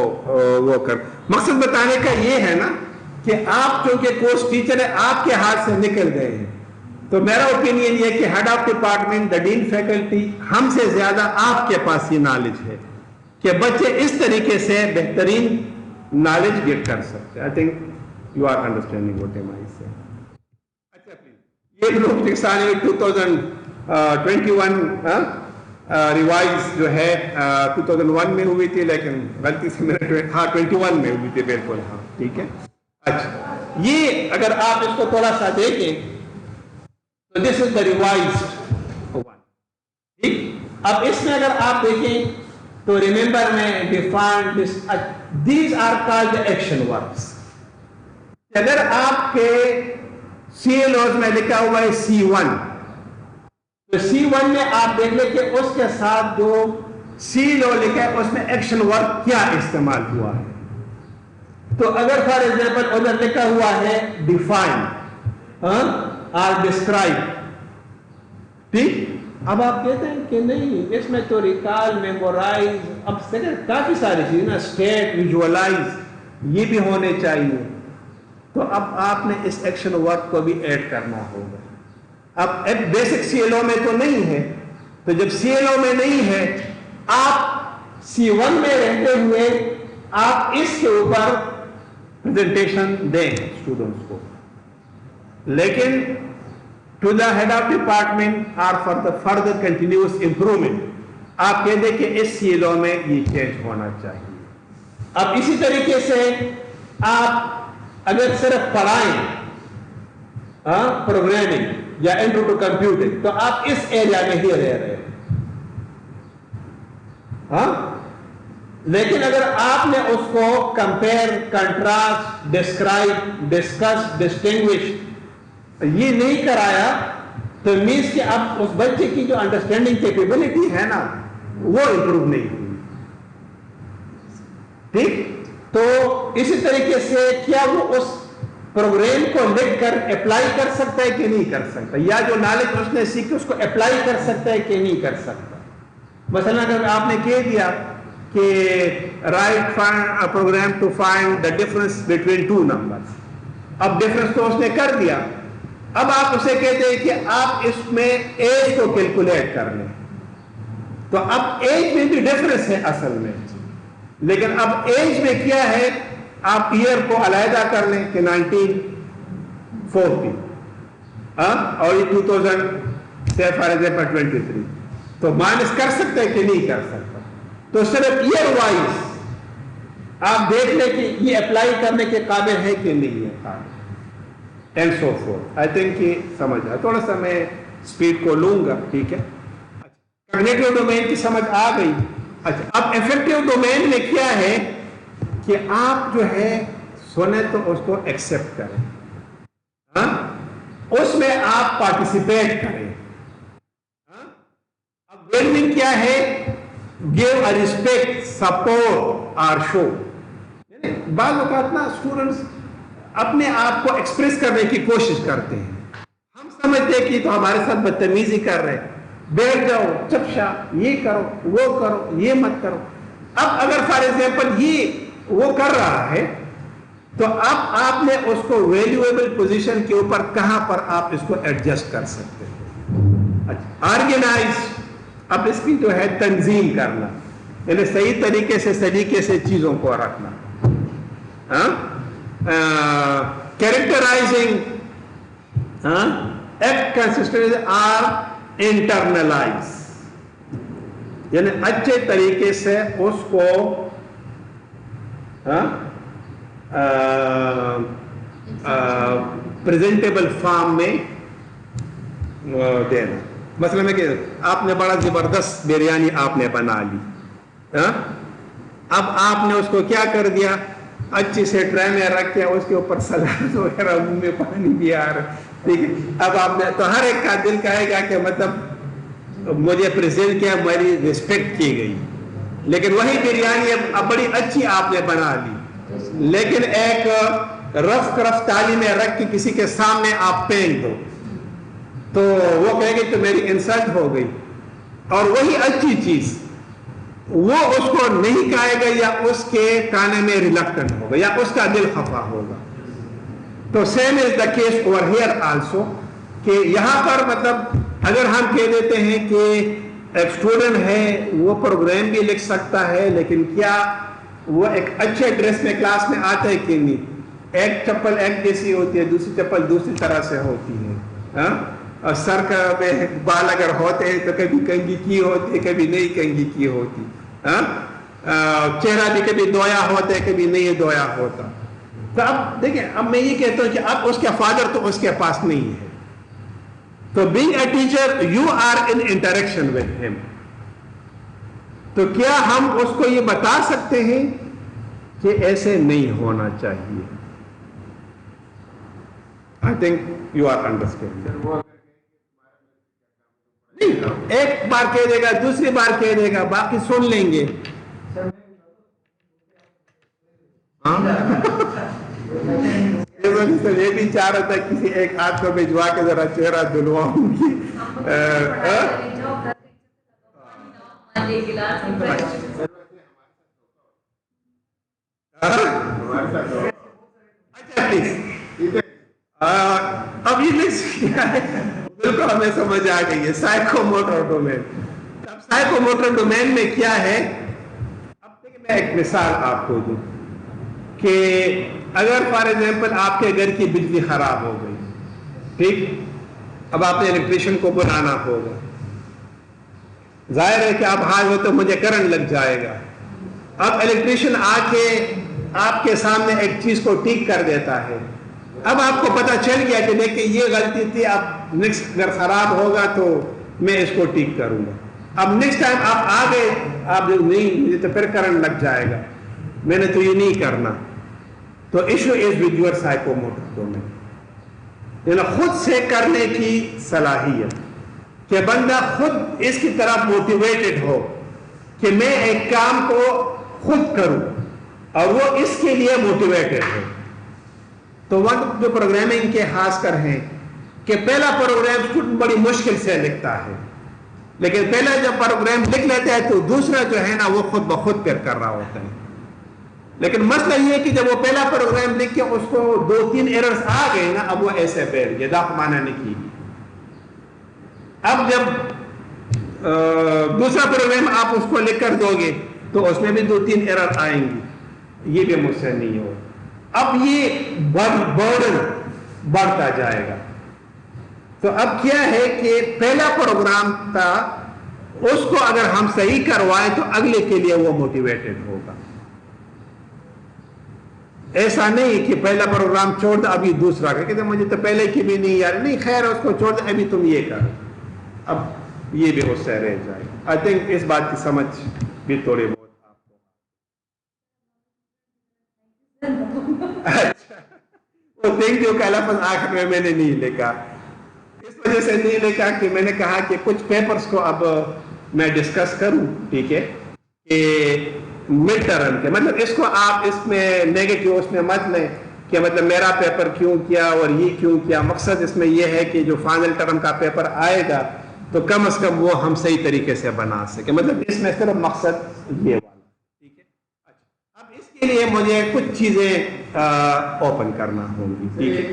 وہ کر مقصد بتانے کا یہ ہے نا کہ آپ چونکہ کورس ٹیچر ہے، آپ کے ہاتھ سے نکل گئے ہیں، تو میرا اوپینین یہ کہ head of department, the dean faculty, ہم سے زیادہ آپ کے پاس یہ نالج ہے کہ بچے اس طریقے سے بہترین نالج گیٹ کر سکتے. I think you are understanding what am I saying. اچھا پلیز یہ گروپ ٹیکسانومی 2021 ریوائز جو ہے 2001 میں ہوئی تھی، لیکن غلطی سے میرے 21 میں ہوئی تھی بالکل. ہاں ٹھیک ہے. اچھا یہ اگر آپ اس کو تھوڑا سا دیکھیں تو this is the revised one. ٹھیک، اب اس میں اگر آپ دیکھیں تو ریمبر میں define these are called action verbs. اگر آپ کے CLOs میں لکھا ہوا ہے C1 تو C1 میں آپ دیکھ لیں کہ اس کے ساتھ جو CLO لکھا ہے اس میں ایکشن ورب کیا استعمال ہوا ہے. تو اگر فار ایگزامپل ادھر لکھا ہوا ہے ڈیفائن اور ڈسکرائب، ٹھیک، اب آپ کہتے ہیں کہ نہیں اس میں تو ریکال، میمورائز، اب کافی ساری چیزیں نا، اسٹیٹ، ویژوالائز یہ بھی ہونے چاہیے. تو اب آپ نے اس ایکشن ورب کو بھی ایڈ کرنا ہوگا. اب ایک بیسک CLO میں تو نہیں ہے، تو جب CLO میں نہیں ہے آپ C1 میں رہتے ہوئے آپ اس کے اوپر پریزنٹیشن دیں اسٹوڈنٹس کو، لیکن to the head of department اور for the further continuous improvement آپ کہہ دیں کہ اس CLO میں یہ چینج ہونا چاہیے. اب اسی طریقے سے آپ اگر صرف پڑھائیں پروگرامنگ یا انٹرو ٹو کمپیوٹنگ تو آپ اس ایریا میں ہی رہ رہے ہیں. ہاں، لیکن اگر آپ نے اس کو compare, contrast, describe, discuss, distinguish یہ نہیں کرایا تو مینس کہ اب اس بچے کی جو انڈرسٹینڈنگ کیپیبلٹی ہے نا وہ امپروو نہیں ہوئی. ٹھیک، تو اسی طریقے سے کیا وہ اس پروگرام کو لکھ کر اپلائی کر سکتا ہے کہ نہیں کر سکتا، یا جو نالج اس نے سیکھی اس کو اپلائی کر سکتا ہے کہ نہیں کر سکتا. مثلا اگر آپ نے کہہ دیا کہ write program to find the difference between two numbers, اب ڈفرنس تو اس نے کر دیا، اب آپ اسے کہتے ہیں کہ آپ اس میں ایج کو کیلکولیٹ کر لیں. تو اب ایج میں بھی ڈفرنس ہے اصل میں، لیکن اب ایج میں کیا ہے آپ ایئر کو علیحدہ کر لیں کہ 40 اور یہ 2000 سے فار ایگزامپل 23 تو مائنس کر سکتا ہے کہ نہیں کر سکتا. تو صرف ایئر وائز آپ دیکھ لیں کہ یہ اپلائی کرنے کے قابل ہے کہ نہیں ہے قابل and so forth. I think یہ سمجھ آ تھوڑا سا میں اسپیڈ کو لوں گا. ٹھیک ہے, کگنیٹو ڈومین کی سمجھ آ گئی. اچھا, اب افیکٹو ڈومین میں کیا ہے کہ آپ جو ہے سنیں تو اس کو ایکسپٹ کریں, اس میں آپ پارٹیسپیٹ کریں. اب ویلبنگ کیا ہے, گیو اے ریسپیکٹ, سپورٹ اور شو. بعض اوقات نا اسٹوڈنٹس اپنے آپ کو ایکسپریس کرنے کی کوشش کرتے ہیں, ہم سمجھتے ہیں کہ تو ہمارے ساتھ بدتمیزی کر رہے, بیٹھ جاؤ چپشا, یہ کرو وہ کرو یہ مت کرو. اب اگر فار ایگزامپل یہ وہ کر رہا ہے تو اب آپ نے اس کو ویلیویبل پوزیشن کے اوپر کہاں پر آپ اس کو ایڈجسٹ کر سکتے ہیں. اچھا, آرگنائز, اب اس کی جو ہے تنظیم کرنا, یعنی صحیح طریقے سے سلیقے سے چیزوں کو رکھنا. کیریکٹرائزنگ, ایکٹ کنسسٹنٹ آر انٹرنلائز, یعنی اچھے طریقے سے اس کو پریزنٹیبل فارم میں دینا. مثلا میں کہ آپ نے بڑا زبردست بریانی آپ نے بنا لی, اب آپ نے اس کو کیا کر دیا, اچھی سے ٹرے میں رکھ کے اس کے اوپر سلاد وغیرہ, منہ میں پانی بھی آ رہا. ٹھیک ہے, اب آپ نے تو ہر ایک کا دل کہے گا کہ مطلب مجھے پریزنٹ کیا, میری ریسپیکٹ کی گئی. لیکن وہی بریانی اب بڑی اچھی آپ نے بنا لی, لیکن ایک رف تالی میں رکھ کے کسی کے سامنے آپ پھینک دو تو وہ کہے گی تو میری انسلٹ ہو گئی. اور وہی اچھی چیز وہ اس کو نہیں کہے گا, یا اس کے کانے میں ریلکٹنٹ ہوگا, یا اس کا دل خفا ہوگا. تو same is the case over here also, کہ یہاں پر مطلب اگر ہم کہہ دیتے ہیں کہ ایک اسٹوڈنٹ ہے وہ پروگرام بھی لکھ سکتا ہے, لیکن کیا وہ ایک اچھے ڈریس میں کلاس میں آتا ہے کہ نہیں, ایک چپل ایک جیسی ہوتی ہے, دوسری چپل دوسری طرح سے ہوتی ہے, اور سر کا میں بال اگر ہوتے ہیں تو کبھی کنگھی کی ہوتی ہے, کبھی نہیں کنگھی کی ہوتی, چہرہ بھی کبھی دھویا ہوتا ہے, کبھی نہیں دھویا ہوتا. تو اب دیکھیں, اب میں یہ کہتا ہوں کہ اب اس کا فادر تو اس کے پاس نہیں ہے, تو being a teacher you are in interaction with him. تو کیا ہم اس کو یہ بتا سکتے ہیں کہ ایسے نہیں ہونا چاہیے؟ I think you are understanding. ایک بار کہہ دے گا, دوسری بار کہہ دے گا, باقی سن لیں گے. یہ بھی چاہ رہا تھا کسی ایک ہاتھ کو بھجوا کے ذرا چہرہ دھلواؤں گی. اب یہ بالکل ہمیں سمجھ آ گئی ہے سائیکو موٹر ڈومین. اب سائیکو موٹر ڈومین میں کیا ہے, اب دیکھیں میں ایک مثال آپ کو دوں کہ اگر فار ایگزامپل آپ کے گھر کی بجلی خراب ہو گئی, ٹھیک, اب آپ نے الیکٹریشین کو بلانا ہوگا. ظاہر ہے کہ آپ ہائی ہو تو مجھے کرنٹ لگ جائے گا. اب الیکٹریشین آ کے آپ کے سامنے ایک چیز کو ٹھیک کر دیتا ہے. اب آپ کو پتا چل گیا کہ دیکھیں یہ غلطی تھی, اب نیکسٹ اگر خراب ہوگا تو میں اس کو ٹھیک کروں گا. اب نیکسٹ ٹائم آپ آ گئے, آپ نہیں مجھے تو پھر کرنٹ لگ جائے گا, میں نے تو یہ نہیں کرنا. تو issue is with your psycho motor domain, یعنی خود سے کرنے کی صلاحیت, کہ بندہ خود اس کی طرف موٹیویٹڈ ہو کہ میں ایک کام کو خود کروں, اور وہ اس کے لیے موٹیویٹڈ ہے. تو وقت جو پروگرامنگ کے خاص کر ہیں کہ پہلا پروگرام اسٹوڈنٹ بڑی مشکل سے لکھتا ہے, لیکن پہلا جب پروگرام لکھ لیتا ہے تو دوسرا جو ہے نا وہ خود بخود پھر کر رہا ہوتا ہے. لیکن مسئلہ یہ ہے کہ جب وہ پہلا پروگرام لکھ کے اس کو 2-3 ایررز آ گئے نا, اب وہ ایسے بیٹھ گئے, داخل مانا نہیں کی. اب جب دوسرا پروگرام آپ اس کو لکھ کر دو گے تو اس میں بھی 2-3 ایرر آئیں گی, یہ بھی مجھ سے نہیں ہو. اب یہ برڈن بڑھتا جائے گا. تو اب کیا ہے کہ پہلا پروگرام تھا, اس کو اگر ہم صحیح کروائیں تو اگلے کے لیے وہ موٹیویٹڈ ہوگا. ایسا نہیں کہ پہلا پروگرام چھوڑ دو ابھی دوسرا کر کہ مجھے تو پہلے کی بھی نہیں یار, نہیں خیر اس کو چھوڑ دو ابھی تم یہ کرو, اب یہ بھی اس سے رہ جائے. آئی تھنک اس بات کی سمجھ بھی تھوڑی بہت آپ کو. اچھا, وہ تھینک یو کا لفظ آخر میں نے نہیں لکھا, اس وجہ سے نہیں لکھا کہ میں نے کہا کہ کچھ پیپرز کو اب میں ڈسکس کروں, ٹھیک ہے, کہ مڈ ٹرم کے مطلب اس کو آپ اس میں نیگیٹو اس میں مت لیں کہ مطلب میرا پیپر کیوں کیا اور یہ کیوں کیا. مقصد اس میں یہ ہے کہ جو فائنل ٹرم کا پیپر آئے گا تو کم از کم وہ ہم صحیح طریقے سے بنا سکیں. مطلب اس میں صرف مقصد یہ والا, ٹھیک ہے. اچھا, اب اس کے لیے مجھے کچھ چیزیں اوپن کرنا ہوں گی, ٹھیک ہے.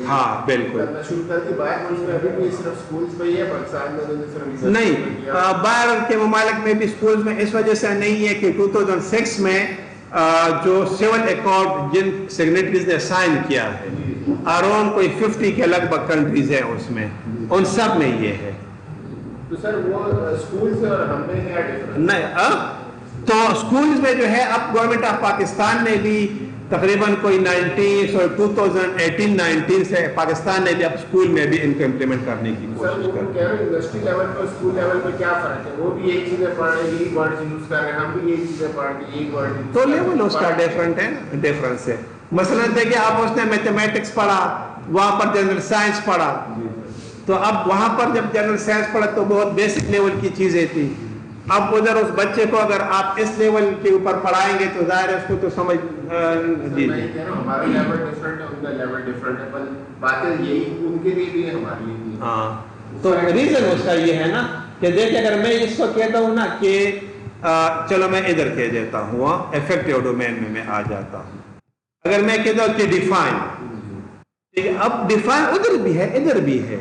ہاں بالکل نہیں, باہر کے ممالک میں بھی اسکولز میں اس وجہ سے نہیں ہے کہ 2006 میں جو سول ایکارڈ جن سگنیٹریز نے سائن کیا ہے اراؤنڈ کوئی 50 کے لگ بھگ کنٹریز ہیں اس میں, ان سب میں یہ ہے. تو سر وہ اسکول سے اور ہم میں کیا ڈفرنس؟ نہیں, تو اسکولز میں جو ہے اب گورنمنٹ آف پاکستان نے بھی تقریباً کوئی 2018-19 سے پاکستان نے بھی اب اسکول میں بھی ان کو امپلیمنٹ کرنے کی کوشش کر. یونیورسٹی لیول پر اسکول لیول پر کیا فرق ہے؟ وہ بھی یہی چیزیں پڑھ رہے ہیں, یہی ورڈ یوز کر رہے ہیں, ہم بھی یہی چیزیں پڑھ رہے ہیں, یہی ورڈ. تو لیول اس کا ڈفرنٹ ہے, ڈفرنس ہے. مثلاً دیکھیں آپ اس نے میتھمیٹکس پڑھا, وہاں پر جنرل سائنس پڑھا, تو اب وہاں پر جب جنرل سائنس پڑھا تو بہت بیسک لیول کی چیزیں تھیں. اب ادھر اس بچے کو اگر آپ اس لیول کے اوپر پڑھائیں گے تو ظاہر ہے اس کو تو سمجھ جی ہمارا لیول ڈفرنٹ ہے, ان کا لیول ڈفرنٹ ہے, پر باتیں یہی ان کے لیے بھی ہے, ہمارے لیے بھی. ہاں, تو ریزن اس کا یہ ہے نا کہ دیکھیں اگر میں اس کو کہتا ہوں نا کہ چلو میں ادھر کہہ دیتا ہوں افیکٹو ڈومین میں آ جاتا ہوں. اگر میں کہتا ہوں کہ ڈیفائن, ٹھیک ہے, اب ڈیفائن ادھر بھی ہے ادھر بھی ہے,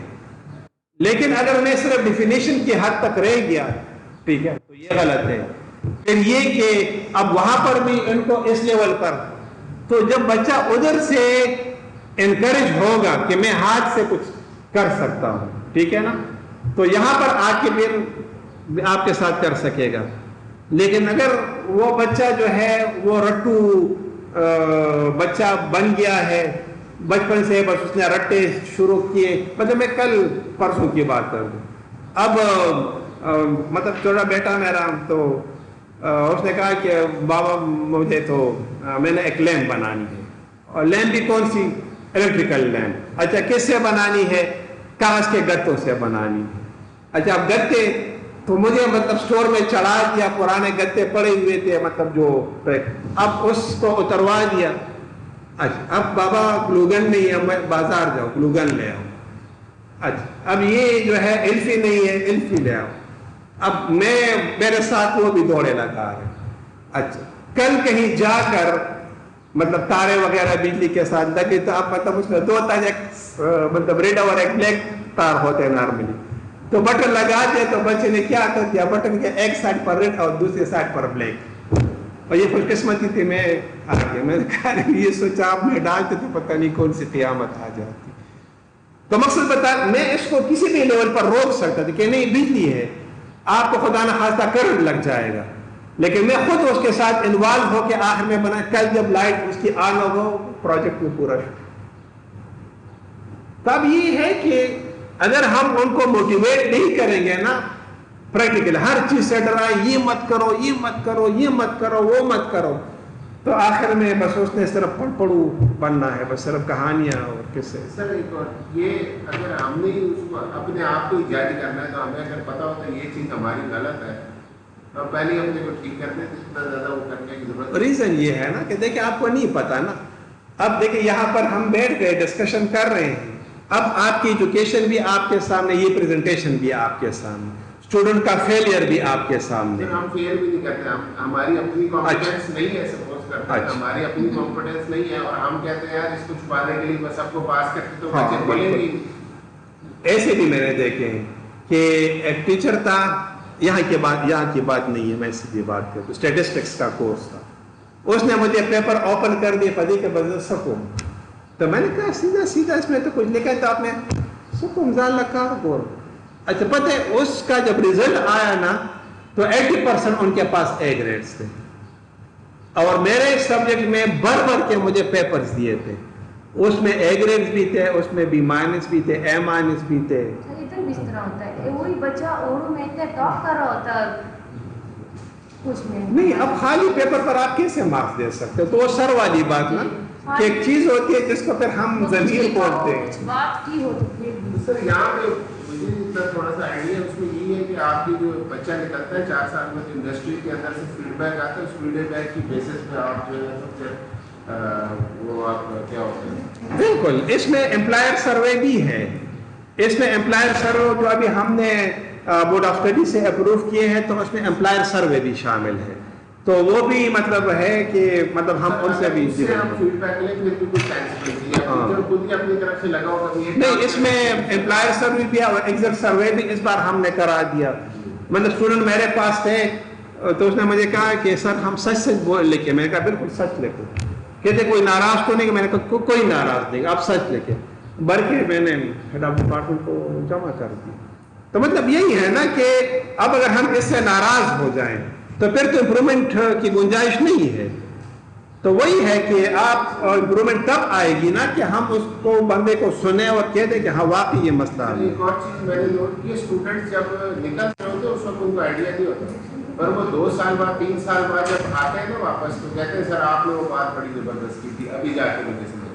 لیکن اگر میں صرف ڈیفینیشن کی حد تک رہ گیا, ٹھیک ہے, تو یہ غلط ہے. پھر یہ کہ اب وہاں پر بھی ان کو اس لیول پر, تو جب بچہ ادھر سے انکریج ہوگا کہ میں ہاتھ سے کچھ کر سکتا ہوں, ٹھیک ہے نا, تو یہاں پر آ کے پھر آپ کے ساتھ کر سکے گا. لیکن اگر وہ بچہ جو ہے وہ رٹو بچہ بن گیا ہے, بچپن سے بس اس نے رٹے شروع کیے, مطلب میں کل پرسوں کی بات کر دوں, اب مطلب چھوٹا بیٹا میرا, تو اس نے کہا کہ بابا مجھے تو میں نے ایک لیمپ بنانی ہے, اور لیمپ بھی کون سی, الیکٹریکل لیمپ. اچھا کس سے بنانی ہے, کاغذ کے گتوں سے بنانی ہے. اچھا اب گتے تو مجھے مطلب سٹور میں چڑھا دیا, پرانے گتے پڑے ہوئے تھے مطلب جو, اب اس کو اتروا دیا. اچھا اب بابا گلوگن نہیں ہے, میں بازار جاؤ گلوگن لے آؤں. اچھا اب یہ جو ہے الفی نہیں ہے, الفی لے آؤ. اب میں میرے ساتھ وہ بھی دوڑے لگا رہے. اچھا کل کہیں جا کر مطلب تارے وغیرہ بجلی کے ساتھ لگے, تو اب مطلب اس میں دو تار, ایک مطلب ریڈ اور ایک بلیک تار ہوتے ہیں نارملی, تو بٹن لگا دیا تو بچے نے کیا کر دیا, بٹن کے ایک سائڈ پر ریڈ اور دوسری سائڈ پر بلیک. اور یہ خوش قسمتی تھی, میں آ گیا. میں نے کہا یہ سوچا آپ میں ڈالتے تو پتہ نہیں کون سی قیامت آ جاتی. تو مقصد بتا, میں اس کو کسی بھی لیول پر روک سکتا تھا کہ نہیں بجلی ہے, آپ کو خدا نخواستہ کرنٹ لگ جائے گا, لیکن میں خود اس کے ساتھ انوالو ہو کے آخر میں بنا, کل جب لائٹ اس کی آن ہو پروجیکٹ میں پورا. تب یہ ہے کہ اگر ہم ان کو موٹیویٹ نہیں کریں گے نا پریکٹیکل, ہر چیز سے ڈرائیں, یہ مت کرو, یہ مت کرو, یہ مت کرو, وہ مت کرو, تو آخر میں بس اس نے صرف پڑھو بننا ہے, بس صرف کہانیاں اور قصے. سر ایک اور یہ, اگر ہم نے اس کو اپنے آپ کو جج کرنا ہے, تو ہمیں اگر پتا ہوتا ہے یہ چیز ہماری غلط ہے, تو پہلے اپنے کو ٹھیک کرتے ہیں, اتنا زیادہ وہ کرنے کی ضرورت. ریزن یہ ہے نا کہ دیکھیں آپ کو نہیں پتا نا. اب دیکھیں یہاں پر ہم بیٹھ گئے ڈسکشن کر رہے ہیں, اب آپ کی ایجوکیشن بھی آپ کے سامنے, یہ پریزنٹیشن بھی آپ کے سامنے, اسٹوڈنٹ کا فیلئر بھی آپ کے سامنے. ہم فیل بھی نہیں کرتے, ہماری اپنی کانفیڈنس نہیں ہے, سپوز کرتے ہیں ہماری اپنی کانفیڈنس نہیں ہے, اور ہم کہتے ہیں یار اس کو چھپانے کے لیے بس سب کو پاس کرتے تو بچے بولیں گے. ایسے بھی میں نے دیکھے ہیں کہ ایک ٹیچر تھا, یہاں کی بات نہیں ہے, میں سیدھی بات کرتا ہوں, اسٹیٹسٹکس کا کورس تھا, اس نے مجھے پیپر اوپن کر دیا پدی کے بدل سکوم. تو میں نے کہا سیدھا سیدھا اس میں تو کچھ لکھا ہے تو آپ نے سکوم زال لکھا گور. اچھا پتہ ہے اس کا جب ریزلٹ آیا نا تو 80% ان کے پاس اے گریڈس تھے اور میرے سبجیکٹ میں بھر کے مجھے پیپرز دیے تھے. اس میں اے گریڈز بھی تھے, اس میں بی مائنس بھی تھے, اے مائنس بھی تھے. ادھر بھی اس طرح ہوتا ہے, وہی بچہ اردو میں اتنا ٹاپ کر رہا ہوتا ہے کچھ نہیں. اب خالی پیپر پر آپ کیسے مارکس دے سکتے ہو؟ تو وہ سر والی بات نا کہ ایک چیز ہوتی ہے جس کو پھر ہم ضمیر بولتے ہیں. کچھ بات کی ہو تو پھر سر یہاں پہ مجھے تھوڑا سا آئیڈیا اس میں یہی ہے کہ آپ کی جو بچہ نکلتا ہے 4 سال میں, جو انڈسٹری کے اندر سے فیڈ بیک آتا ہے, اس فیڈ بیک کی بیسس پہ آپ جو ہے وہ آپ کیا ہوتا ہے. بالکل. اس میں امپلائر سروے بھی ہے. اس میں امپلائر سروے جو ابھی ہم نے بورڈ آف اسٹڈی سے اپروو کیے ہیں تو اس میں امپلائر سروے بھی شامل ہے. تو وہ بھی مطلب ہے کہ مطلب ہم ان سے بھی فیڈ بیک لیں پھر بھی کچھ سینسبل خود ہی اپنی طرف سے لگا ہوگا. نہیں, اس میں امپلائر سروے بھی اور ایگزٹ سروے بھی اس بار ہم نے کرا دیا. مطلب اسٹوڈنٹ میرے پاس تھے تو اس نے مجھے کہا کہ سر ہم سچ بول لکھے. میں نے کہا بالکل سچ لکھو. کہتے کوئی ناراض تو نہیں؟ کہ میں نے کہا کوئی ناراض نہیں, آپ سچ لکھے. بلکہ میں نے ہیڈ آف ڈپارٹمنٹ کو جمع کر دی. تو مطلب یہی ہے نا کہ اب اگر ہم اس سے ناراض ہو جائیں تو پھر تو امپرومنٹ کی گنجائش نہیں ہے. تو وہی ہے کہ آپ امپرومنٹ تب آئے گی نا کہ ہم اس کو بندے کو سنیں اور کہہ دیں کہ ہاں واقعی یہ مسئلہ ہے. ایک اور چیز میں نے نوٹ کی, اسٹوڈنٹ جب نکل رہے ہوتے اس وقت ان کو آئیڈیا نہیں ہوتا, پر وہ 2 سال بعد 3 سال بعد جب آتے ہیں نا واپس تو کہتے ہیں سر آپ نے وہ بات بڑی زبردست کی تھی, ابھی جا کے مجھے سمجھ.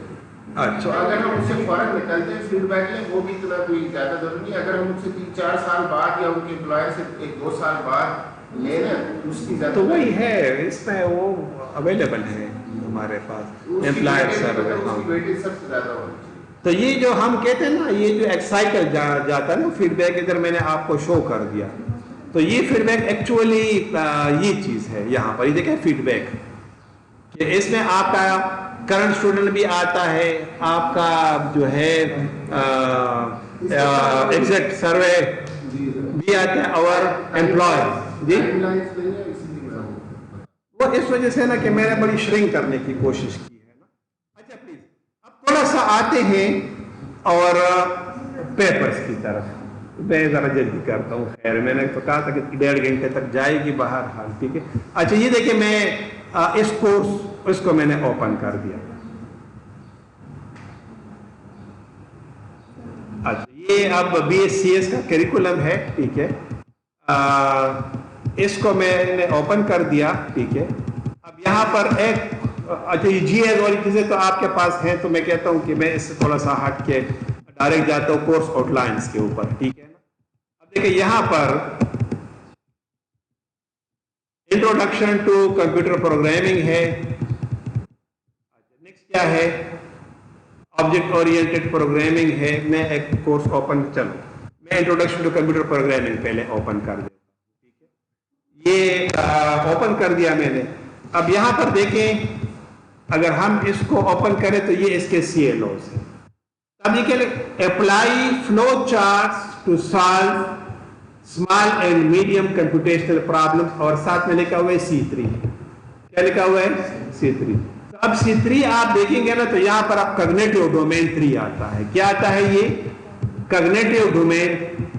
اچھا, اگر ہم اس سے فوراً نکلتے ہیں فیڈ بیک لیں, وہ بھی اتنا کوئی زیادہ ضروری نہیں. اگر ہم ان سے 3-4 سال بعد یا ان کے امپلائر سے 1-2 سال بعد لیں نا اس کی زیادہ, تو وہی ہے اس میں وہ اویلیبل ہے ہمارے پاس امپلائر سروے. ویٹیج سب سے زیادہ ہونا چاہیے. تو یہ جو ہم کہتے ہیں نا یہ جو ایک سائیکل جاتا ہے نا فیڈ بیک, ادھر میں نے آپ کو شو کر دیا. تو یہ فیڈ بیک ایکچولی یہ چیز ہے یہاں پر. یہ دیکھیں فیڈ بیک کہ اس میں آپ کا کرنٹ اسٹوڈنٹ بھی آتا ہے, آپ کا جو ہے ایگزیکٹ سروے بھی آتا ہے اور امپلائر جی. وہ اس وجہ سے نا کہ میں نے بڑی شرنک کرنے کی کوشش کی ہے نا. اچھا پلیز اب تھوڑا سا آتے ہیں اور پیپرز کی طرف. میں ذرا جلدی کرتا ہوں. خیر میں نے تو کہا تھا کہ 1.5 گھنٹے تک جائے گی باہر حال, ٹھیک ہے. اچھا یہ دیکھیں میں اس کورس اس کو میں نے اوپن کر دیا. اچھا یہ اب BScs کا کریکولم ہے, ٹھیک ہے. اس کو میں نے اوپن کر دیا, ٹھیک ہے. اب یہاں پر ایک اچھا یہ جی ایز والی چیزیں تو آپ کے پاس ہیں, تو میں کہتا ہوں کہ میں اس سے تھوڑا سا ہٹ کے ڈائریکٹ جاتا ہوں کورس آؤٹ لائنس کے اوپر, ٹھیک ہے نا. اب دیکھیں یہاں پر انٹروڈکشن ٹو کمپیوٹر پروگرامنگ ہے. نیکسٹ کیا ہے؟ آبجیکٹ اورینٹڈ پروگرامنگ ہے. میں ایک کورس اوپن, چلو میں انٹروڈکشن ٹو کمپیوٹر پروگرامنگ پہلے اوپن کر دیتا ہوں, ٹھیک ہے. یہ اوپن کر دیا میں نے. اب یہاں پر دیکھیں اگر ہم اس کو اوپن کریں تو یہ اس کے CLOs ہیں. اب یہ کہ apply flow charts to solve small and medium computational problems, اور ساتھ میں لکھا ہوا ہے C3. کیا لکھا ہوا ہے؟ C3. اب C3 آپ دیکھیں گے نا تو یہاں پر اب کگنیٹو ڈومین 3 آتا ہے. کیا آتا ہے؟ یہ کگنیٹو ڈومین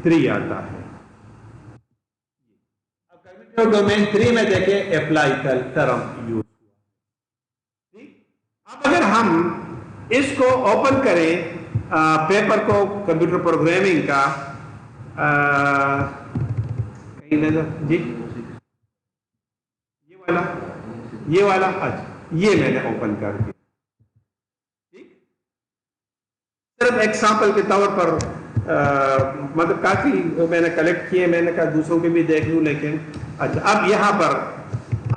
3 آتا ہے. اب کگنیٹو ڈومین 3 میں دیکھیں اپلائی ٹرم یوز ہوا. اب اگر ہم اس کو اوپن کریں پیپر کو کمپیوٹر پروگرامنگ کا کہیں نظر جی یہ والا اچھا یہ میں نے اوپن کر دیا. ٹھیک, صرف ایگزامپل کے طور پر مطلب کافی میں نے کلیکٹ کیے, میں نے کہا دوسروں کے بھی دیکھ لوں. لیکن اچھا اب یہاں پر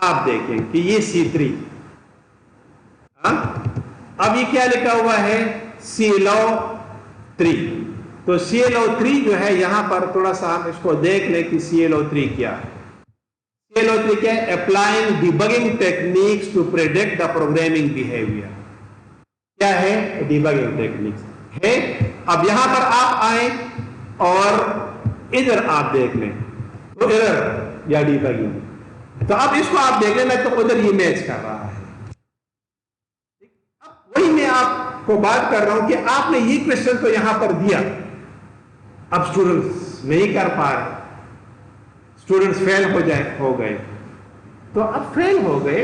آپ دیکھیں کہ یہ C3, اب یہ کیا لکھا ہوا ہے؟ CLO3. تو CLO3 جو ہے یہاں پر تھوڑا سا ہم اس کو دیکھ لیں کہ CLO3 کیا ہے. CLO3 کیا ہے؟ Applying debugging techniques to predict the programming behavior. کیا ہے؟ Debugging techniques ہے. اب یہاں پر آپ آئیں اور ادھر آپ دیکھ لیں تو ادھر یا debugging, تو اب اس کو آپ دیکھ لیں تو ادھر یہ میچ کر رہا ہے. آپ کو بات کر رہا ہوں کہ آپ نے یہ کوشچن تو یہاں پر دیا, اب اسٹوڈنٹس نہیں کر پا رہے, اسٹوڈنٹس فیل ہو گئے, تو اب فیل ہو گئے,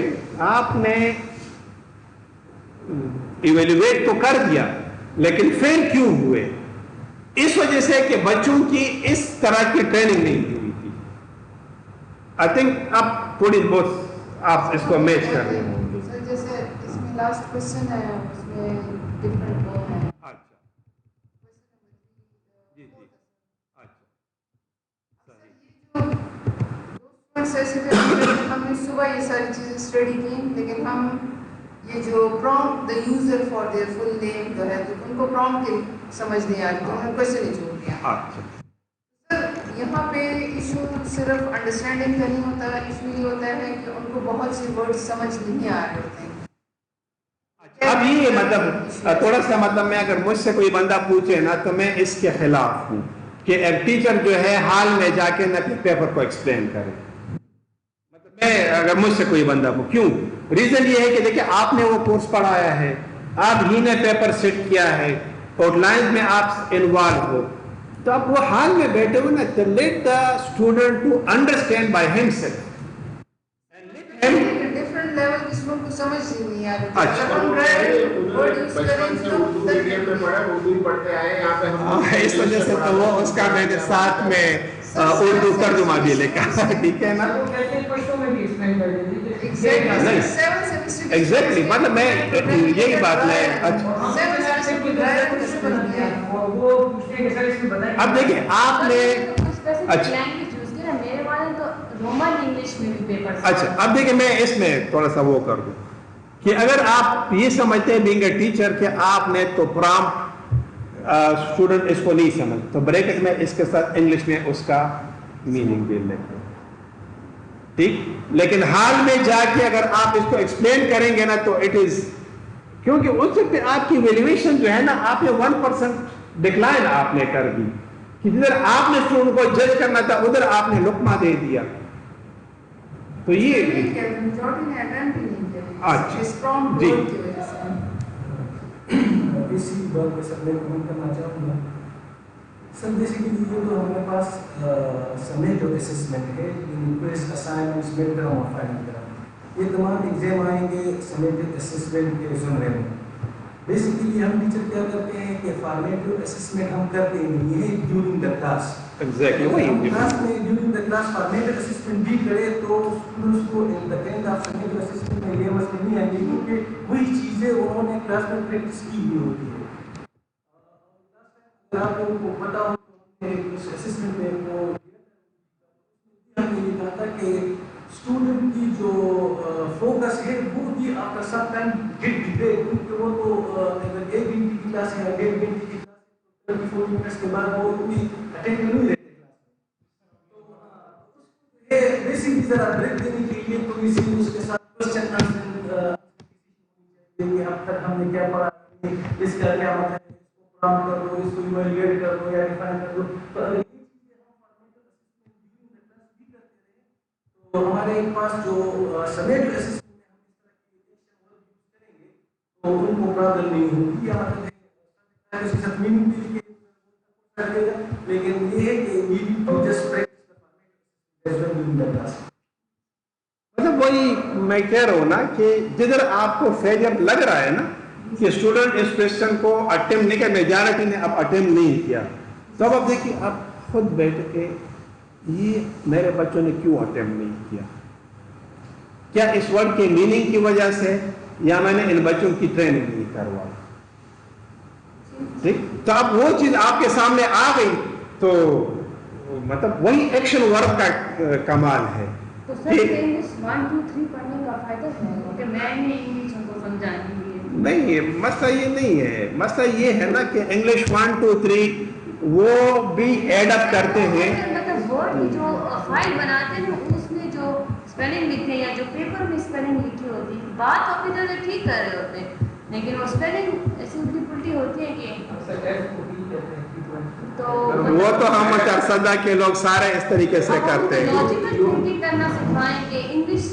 آپ نے ایویلویٹ تو کر دیا لیکن فیل کیوں ہوئے؟ اس وجہ سے کہ بچوں کی اس طرح کی ٹریننگ نہیں ہوئی تھی. آئی تھنک اب تھوڑی بہت آپ اس کو میچ کر رہے ہوں گے. سر جیسے اس میں لاسٹ کوشچن ہے, اس میں ڈفرنٹ وہ ہے. اچھا جی جی اچھا صحیح. ہم نے صبح یہ ساری چیزیں اسٹڈی کی, لیکن ہم یہ جو prompt the user for their full name جو ہے, تو ان کو پرومپٹ سمجھ نہیں آ رہی, تو انہوں نے کوشچن ہی چھوڑ دیا. اچھا سر یہاں پہ ایشو صرف انڈرسٹینڈنگ کا نہیں ہوتا, ایشو یہ ہوتا ہے کہ ان کو بہت سی ورڈ سمجھ نہیں آ رہے ہوتے ہیں. اب یہ مطلب تھوڑا سا مطلب میں اگر مجھ سے کوئی بندہ پوچھے نا تو میں اس کے خلاف ہوں کہ ایک ٹیچر جو ہے حال میں جا کے نہ پیپر کو ایکسپلین کرے. مطلب میں اگر مجھ سے کوئی بندہ ہو, کیوں؟ ریزن یہ ہے کہ دیکھیں آپ نے وہ کورس پڑھایا ہے, آپ ہی نے پیپر سیٹ کیا ہے, آؤٹ لائن میں آپ انوالو ہو, تو اب وہ حال میں بیٹھے ہوئے نا, تو let the student to understand by himself. Different level کی اسٹوڈنٹ کو سمجھ ہی نہیں آ رہی. اچھا بچپن سے اردو میڈیم میں پڑھا, اردو ہی پڑھتے آئے ہیں یہاں پہ ہم, اس وجہ سے تو وہ اس کا میں نے ساتھ میں اردو ترجمہ بھی لکھا, ٹھیک ہے نا. ایگزیکٹلی مطلب میں یہی بات میں. اب دیکھیں آپ نے میرے والے تو رومن انگلش میں بھی پیپر. اچھا اب دیکھیں میں اس میں تھوڑا سا وہ کر دوں کہ اگر آپ یہ سمجھتے ہیں بینگ اے ٹیچر کہ آپ نے تو پرامپٹ اسٹوڈنٹ اس کو نہیں سمجھ, تو بریکٹ میں اس کے ساتھ انگلش میں اس کا میننگ بھی لکھیں, ٹھیک. لیکن حال میں جا کے اگر آپ اس کو ایکسپلین کریں گے نا تو اٹ از, کیونکہ اس وقت آپ کی ویلیویشن جو ہے نا آپ نے 1% ڈکلائن آپ نے کر دی, کہ جدھر آپ نے اسٹوڈنٹ کو جج کرنا تھا ادھر آپ نے لقمہ دے دیا. تو یہ اچھا جی اسی بات پہ سب میں کمنٹ کرنا چاہوں گا. سر بیسیکلی یہ تو ہمارے پاس سمیٹو اسسمنٹ ہے, کوئز اسائنمنٹس مڈ ٹرم اور فائنل ٹرم, یہ تمام ایگزام آئیں گے سمیٹو اسسمنٹ کے زمرے میں. بیسیکلی ہم ٹیچر کیا کرتے ہیں کہ فارمیٹو اسسمنٹ ہم کرتے ہیں یہ ڈیورنگ دا کلاس. ایگزیکٹلی وہی کلاس میں during the class formative assessment بھی کرے تو اسٹوڈنٹس کو in the end of summative assessment میں یہ مسئلے نہیں آئیں گے, کیونکہ وہی چیزیں انہوں نے کلاس میں پریکٹس کی ہوئی ہوتی ہے. اگر آپ لوگوں کو پتا ہو کہ اس اسسمنٹ میں وہ ہم نے یہ کہا تھا کہ اسٹوڈنٹ کی جو فوکس ہے وہ بھی آپ کا سب ٹائم گٹ دے, کیونکہ وہ تو اگر 1 گھنٹے کی کلاس ہے یا 1.5 گھنٹے کی کلاس ہے 34 منٹس کے بعد وہ اتنی اٹینڈ نہیں رہتے کلاس میں. تو یہ بیسکلی ذرا بریک دینے کے لیے تھوڑی سی اس کے ساتھ کوشچن آنسر کہ اب تک ہم نے کیا پڑھا, اس کا کیا مطلب ہے, کام کر دو, اس کو ایویلویٹ کر دو یا ڈیفائن کر دو. تو اگر یہ چیزیں ہم فارمیٹو اسسمنٹ بھی کرتے رہے تو ہمارے پاس جو سمیٹو اسسمنٹ میں ہم اس طرح کی ایکشن ورڈ یوز کریں گے تو ان کو پرابلم نہیں ہوگی. یا مطلب ہے اس کے ساتھ میننگ بھی کر دے گا, لیکن یہ ہے کہ we need to just practise the formative as well during the class. مطلب وہی میں کہہ رہا ہوں نا کہ جدھر آپ کو فیلئر لگ رہا ہے نا کہ اسٹوڈنٹ اس کوشچن کو اٹیمپٹ نہیں کیا, میجارٹی نے اب اٹیمپٹ نہیں کیا, تو اب آپ دیکھیے آپ خود بیٹھ کے یہ میرے بچوں نے کیوں اٹیمپٹ نہیں کیا, کیا اس ورڈ کے میننگ کی وجہ سے یا میں نے ان بچوں کی ٹریننگ نہیں کروائی. ٹھیک, تو اب وہ چیز آپ کے سامنے آ گئی تو مطلب وہی ایکشن ورک کا کمال ہے. تو سر انگلش 1 2 3 پڑھنے کا فائدہ کیا ہے کہ میں نے انگلش کو سمجھانے کے لیے نہیں, مسئلہ یہ نہیں ہے. مسئلہ یہ ہے نا کہ انگلش 1 2 3 وہ بھی ایڈ اپ کرتے ہیں. مطلب ورڈ کی جو فائل بناتے ہیں اس میں جو اسپیلنگ لکھتے ہیں یا جو پیپر میں اسپیلنگ لکھی ہوتی ہے, بات آپ ادھر سے ٹھیک کر رہے ہوتے ہیں, لیکن وہ اسپیلنگ ایسی الٹی پلٹی ہوتی ہے کہ تو وہ تو ہم اساتذہ کے لوگ سارے اس طریقے سے کرتے ہیں. لاجیکل تھنکنگ کرنا سکھائیں کہ English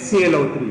ClO3,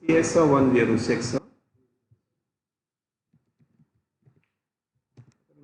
CSO 106।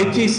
HEC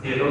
CLO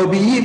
OBE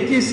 HEC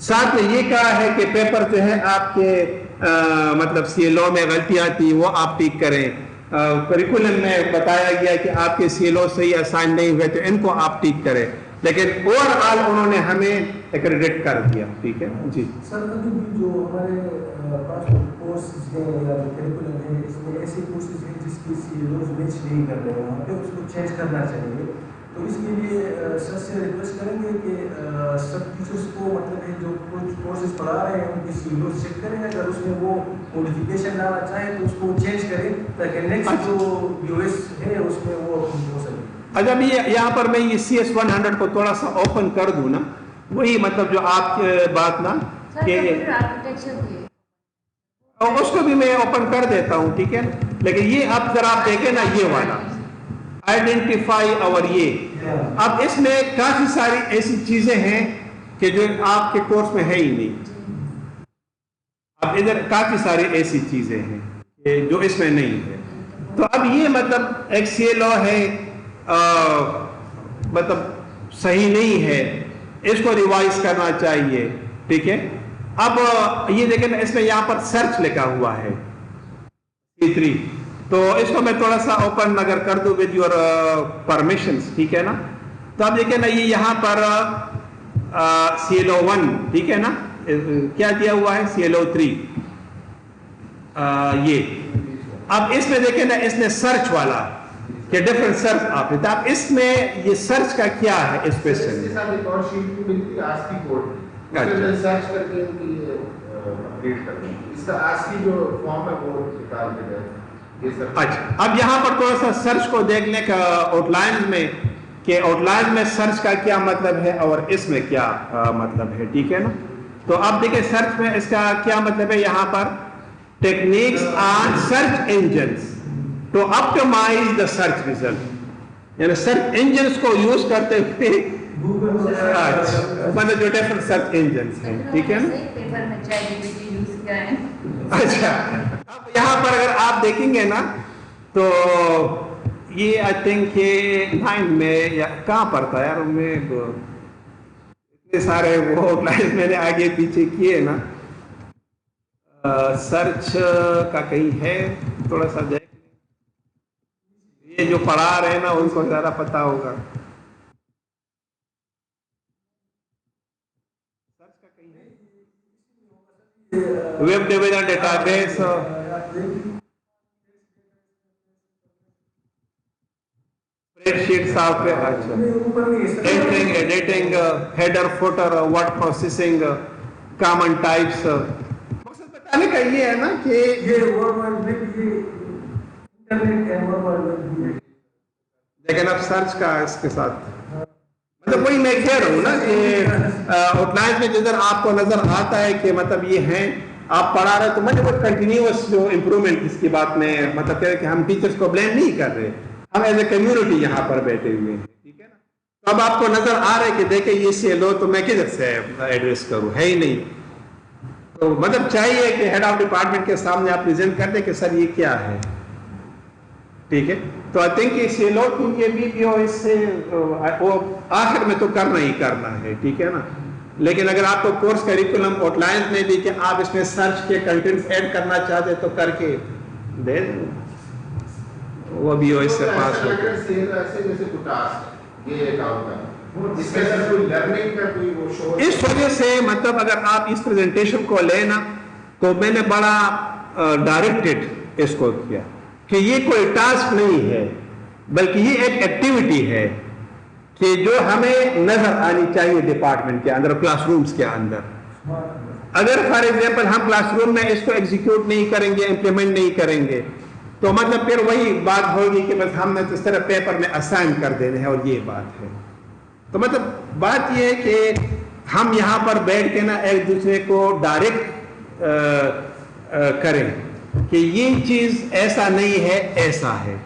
ساتھ میں یہ کہا ہے کہ پیپر جو ہے آپ کے مطلب CLO میں غلطیاں تھی وہ آپ ٹھیک کریں. کریکولم میں بتایا گیا کہ آپ کے CLO صحیح اسائن نہیں ہوئے تو ان کو آپ ٹھیک کریں, لیکن اوور آل انہوں نے ہمیں ایکریڈٹ کر دیا. ٹھیک ہے جی سر. ابھی بھی جو ہمارے پاس کورسز ہیں یا کریکولم ہے اس میں ایسے کورسز ہیں جس کی CLOs میچ نہیں کر رہے ہیں, وہاں پہ اس کو چینج کرنا چاہیے. تو اس کے لیے سر سے ریکویسٹ کریں گے کہ سب ٹیچرس کو مطلب ہے جو کورسز پڑھا رہے ہیں ان کی CLOs چیک کریں, اگر اس میں وہ موڈیفیکیشن لانا چاہیں تو اس کو چینج کریں تاکہ نیکسٹ جو US ہے اس میں وہ ہو سکے. اچھا ابھی یہاں پر میں یہ CS 100 کو تھوڑا سا اوپن کر دوں نا, وہی مطلب جو آپ کی بات نا کہ اس کو بھی میں اوپن کر دیتا ہوں. ٹھیک ہے, لیکن یہ اب ذرا آپ دیکھیں نا یہ والا آئیڈینٹیفائی اور یہ اب اس میں کافی ساری ایسی چیزیں ہیں کہ جو آپ کے کورس میں ہے ہی نہیں. اب ادھر کافی ساری ایسی چیزیں ہیں کہ جو اس میں نہیں ہے. تو اب یہ مطلب ایک CLO ہے مطلب صحیح نہیں ہے, اس کو ریوائز کرنا چاہیے. ٹھیک ہے, اب یہ دیکھیں نا اس میں یہاں پر سرچ لکھا ہوا ہے C3, تو اس کو میں تھوڑا سا اوپن اگر کر دوں ود یور پرمیشنس. ٹھیک ہے نا, تو اب دیکھیں نا یہ یہاں پر CLO 1 ٹھیک ہے نا, کیا دیا ہوا ہے CLO 3 یہ. اب اس میں دیکھیں نا اس نے سرچ والا کہ ڈفرنٹ سرچ آپ نے, اب اس میں یہ سرچ کا کیا ہے اس کوشچن میں. ایک اور شیٹ بھی ملتی ہے آسکی کوڈ, اس میں سرچ کر کے ان کی اپڈیٹ کر دیں. اس کا آسکی جو فارم ہے وہ نکال کے دیں. اچھا اب یہاں پر تھوڑا سا سرچ کو دیکھنے کا آؤٹ لائن میں کہ آؤٹ لائن میں سرچ کا کیا مطلب ہے اور اس میں کیا مطلب ہے. ٹھیک ہے نا, تو اب دیکھیں سرچ میں اس کا کیا مطلب ہے. یہاں پر techniques on search engines to optimize the search result, یعنی سرچ انجنس کو یوز کرتے ہوئے مطلب جو ڈفرنٹ سرچ انجنس ہیں. ٹھیک ہے نا. اچھا اب یہاں پر اگر آپ دیکھیں گے نا تو یہ آئی تھنک یہ 9 میں یا کہاں پر تھا یار, میں اتنے سارے وہ لائن میں نے آگے پیچھے کیے نا, سرچ کا کہیں ہے تھوڑا سا دیکھ لیں, یہ جو پڑھا رہے ہیں نا ان کو زیادہ پتہ ہوگا. سرچ کا کہیں ہے web division database, spreadsheet software. اچھا editing header footer word processing common types. مقصد بتانے کا یہ ہے نا کہ لیکن اب سرچ کا اس کے ساتھ مطلب وہی میں کہہ رہا ہوں نا کہ آؤٹ لائن میں جدھر آپ کو نظر آتا ہے کہ مطلب یہ ہیں آپ پڑھا رہے تو مجھے وہ کنٹینیوس جو امپرومنٹ اس کی بات میں مطلب کہ ہم ٹیچرس کو بلیم نہیں کر رہے, ہم ایز اے کمیونٹی یہاں پر بیٹھے ہوئے ہیں. ٹھیک ہے نا, تو اب آپ کو نظر آ رہا ہے کہ دیکھیں یہ CLO تو میں کدھر سے ایڈریس کروں, ہے ہی نہیں. تو مطلب چاہیے کہ ہیڈ آف ڈپارٹمنٹ کے سامنے آپ پریزنٹ کر دیں کہ سر یہ کیا ہے. ٹھیک ہے, تو آئی تھنک یہ CLO کی یہ بھی اس سے وہ آخر میں تو کرنا ہی کرنا ہے. ٹھیک ہے نا, لیکن اگر آپ کو کورس کریکولم آؤٹ لائن میں بھی کہ آپ اس میں سرچ کے کنٹینٹس ایڈ کرنا چاہتے تو کر کے دے دیں, وہ بھی اس سے پاس ہو. اس وجہ سے مطلب اگر آپ اس پریزنٹیشن کو لیں نا تو میں نے بڑا ڈائریکٹڈ اس کو کیا کہ یہ کوئی ٹاسک نہیں ہے بلکہ یہ ایک ایکٹیویٹی ہے کہ جو ہمیں نظر آنی چاہیے ڈپارٹمنٹ کے اندر, کلاس رومز کے اندر. اگر فار ایگزامپل ہم کلاس روم میں اس کو ایگزیکیوٹ نہیں کریں گے, امپلیمنٹ نہیں کریں گے تو مطلب پھر وہی بات ہوگی کہ بس ہم نے تو اس طرح پیپر میں اسائن کر دینے ہیں اور یہ بات ہے. تو مطلب بات یہ ہے کہ ہم یہاں پر بیٹھ کے نا ایک دوسرے کو ڈائریکٹ کریں کہ یہ چیز ایسا نہیں ہے ایسا ہے.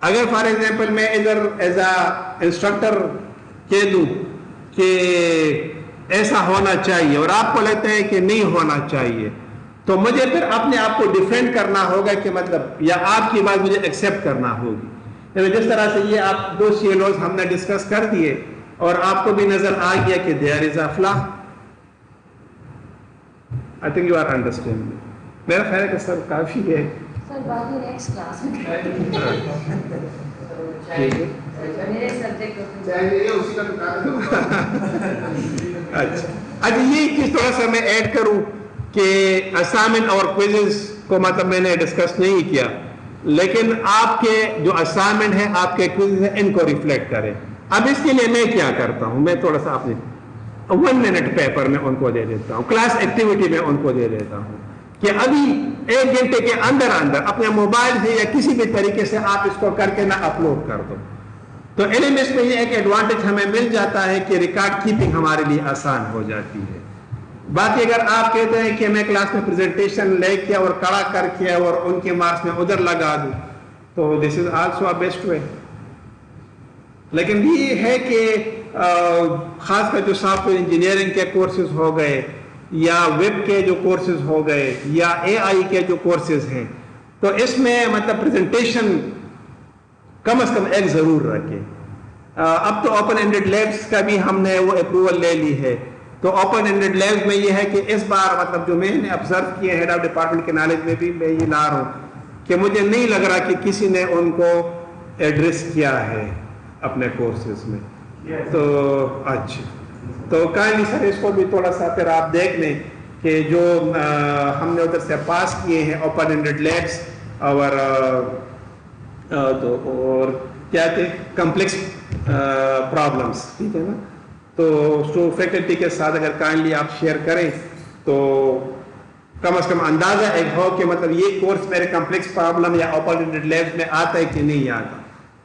اگر فار ایگزامپل میں ادھر ایز اے انسٹرکٹر کہہ دوں کہ ایسا ہونا چاہیے اور آپ کو لگتا ہے کہ نہیں ہونا چاہیے تو مجھے پھر اپنے آپ کو ڈیفینڈ کرنا ہوگا کہ مطلب یا آپ کی بات مجھے ایکسیپٹ کرنا ہوگی. جس طرح سے یہ آپ 2 CLOs ہم نے ڈسکس کر دیے اور آپ کو بھی نظر آ گیا کہ دیئر از اے فلا, I think you are understanding. میرا خیال ہے کہ سر کافی ہے. سر باقی نیکسٹ کلاس میں میرے سبجیکٹ چاہیے اسی کا دکان. اچھا یہ چیز تھوڑا سا میں ایڈ کروں کہ اسائنمنٹ اور کوئزز کو مطلب میں نے ڈسکس نہیں کیا, لیکن آپ کے جو اسائنمنٹ ہے, آپ کے کوئزز ہیں, ان کو ریفلیکٹ کریں. اب اس کے لیے میں کیا کرتا ہوں, میں تھوڑا سا اپنے 1 منٹ پیپر میں ان کو دے دیتا ہوں, کلاس ایکٹیویٹی میں ان کو دے دیتا ہوں کہ ابھی 1 گھنٹے کے اندر اپنے موبائل سے یا کسی بھی طریقے سے آپ اس کو کر کے نہ اپلوڈ کر دو. تو LMS میں یہ ایک ایڈوانٹیج ہمیں مل جاتا ہے کہ ریکارڈ کیپنگ ہمارے لیے آسان ہو جاتی ہے. باقی اگر آپ کہتے ہیں کہ میں کلاس میں پریزنٹیشن لے کے اور کڑا کر کے اور ان کے مارکس میں ادھر لگا دوں, تو this is also a best way. لیکن یہ ہے کہ خاص کر جو سافٹ ویئر انجینئرنگ کے کورسز ہو گئے یا ویب کے جو کورسز ہو گئے یا AI کے جو کورسز ہیں, تو اس میں مطلب پریزنٹیشن کم از کم ایک ضرور رکھیں. اب تو اوپن اینڈڈ لیبس کا بھی ہم نے وہ اپروول لے لی ہے. تو اوپن اینڈڈ لیبس میں یہ ہے کہ اس بار مطلب جو میں نے آبزرو کیے ہیڈ آف ڈپارٹمنٹ کے نالج میں بھی میں یہ لا رہا ہوں کہ مجھے نہیں لگ رہا کہ کسی نے ان کو ایڈریس کیا ہے اپنے کورسز میں. تو اچھا, تو کائنڈلی سر اس کو بھی تھوڑا سا پھر آپ دیکھ لیں کہ جو ہم نے ادھر سے پاس کیے ہیں اوپن اینڈڈ لیبس اور کیا تھے کمپلیکس پرابلمس, ٹھیک ہے نا. تو فیکلٹی کے ساتھ اگر کائنڈلی آپ شیئر کریں تو کم از کم اندازہ ایک ہو کہ مطلب یہ کورس میرے کمپلیکس پرابلم یا اوپن اینڈڈ لیبس میں آتا ہے کہ نہیں آتا,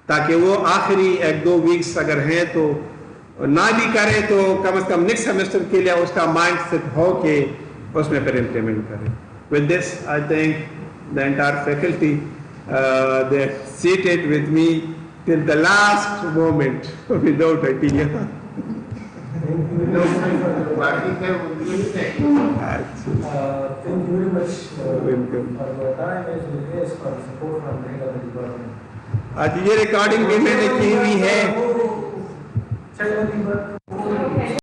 تاکہ وہ آخری 1-2 ویکس اگر ہیں تو نہ بھی کرے تو کم از کم نیکسٹ سیمسٹر کے لیے اس کا مائنڈ سیٹ ہو کہ اس میں پھر امپلیمنٹ کرے. With this I think the entire faculty they seated with me till the last moment without idea. باقی ہے وہ thank you very much for your time as well as for the support from the head of the department. آج یہ recording بھی میں نے کی ہوئی ہے. چلو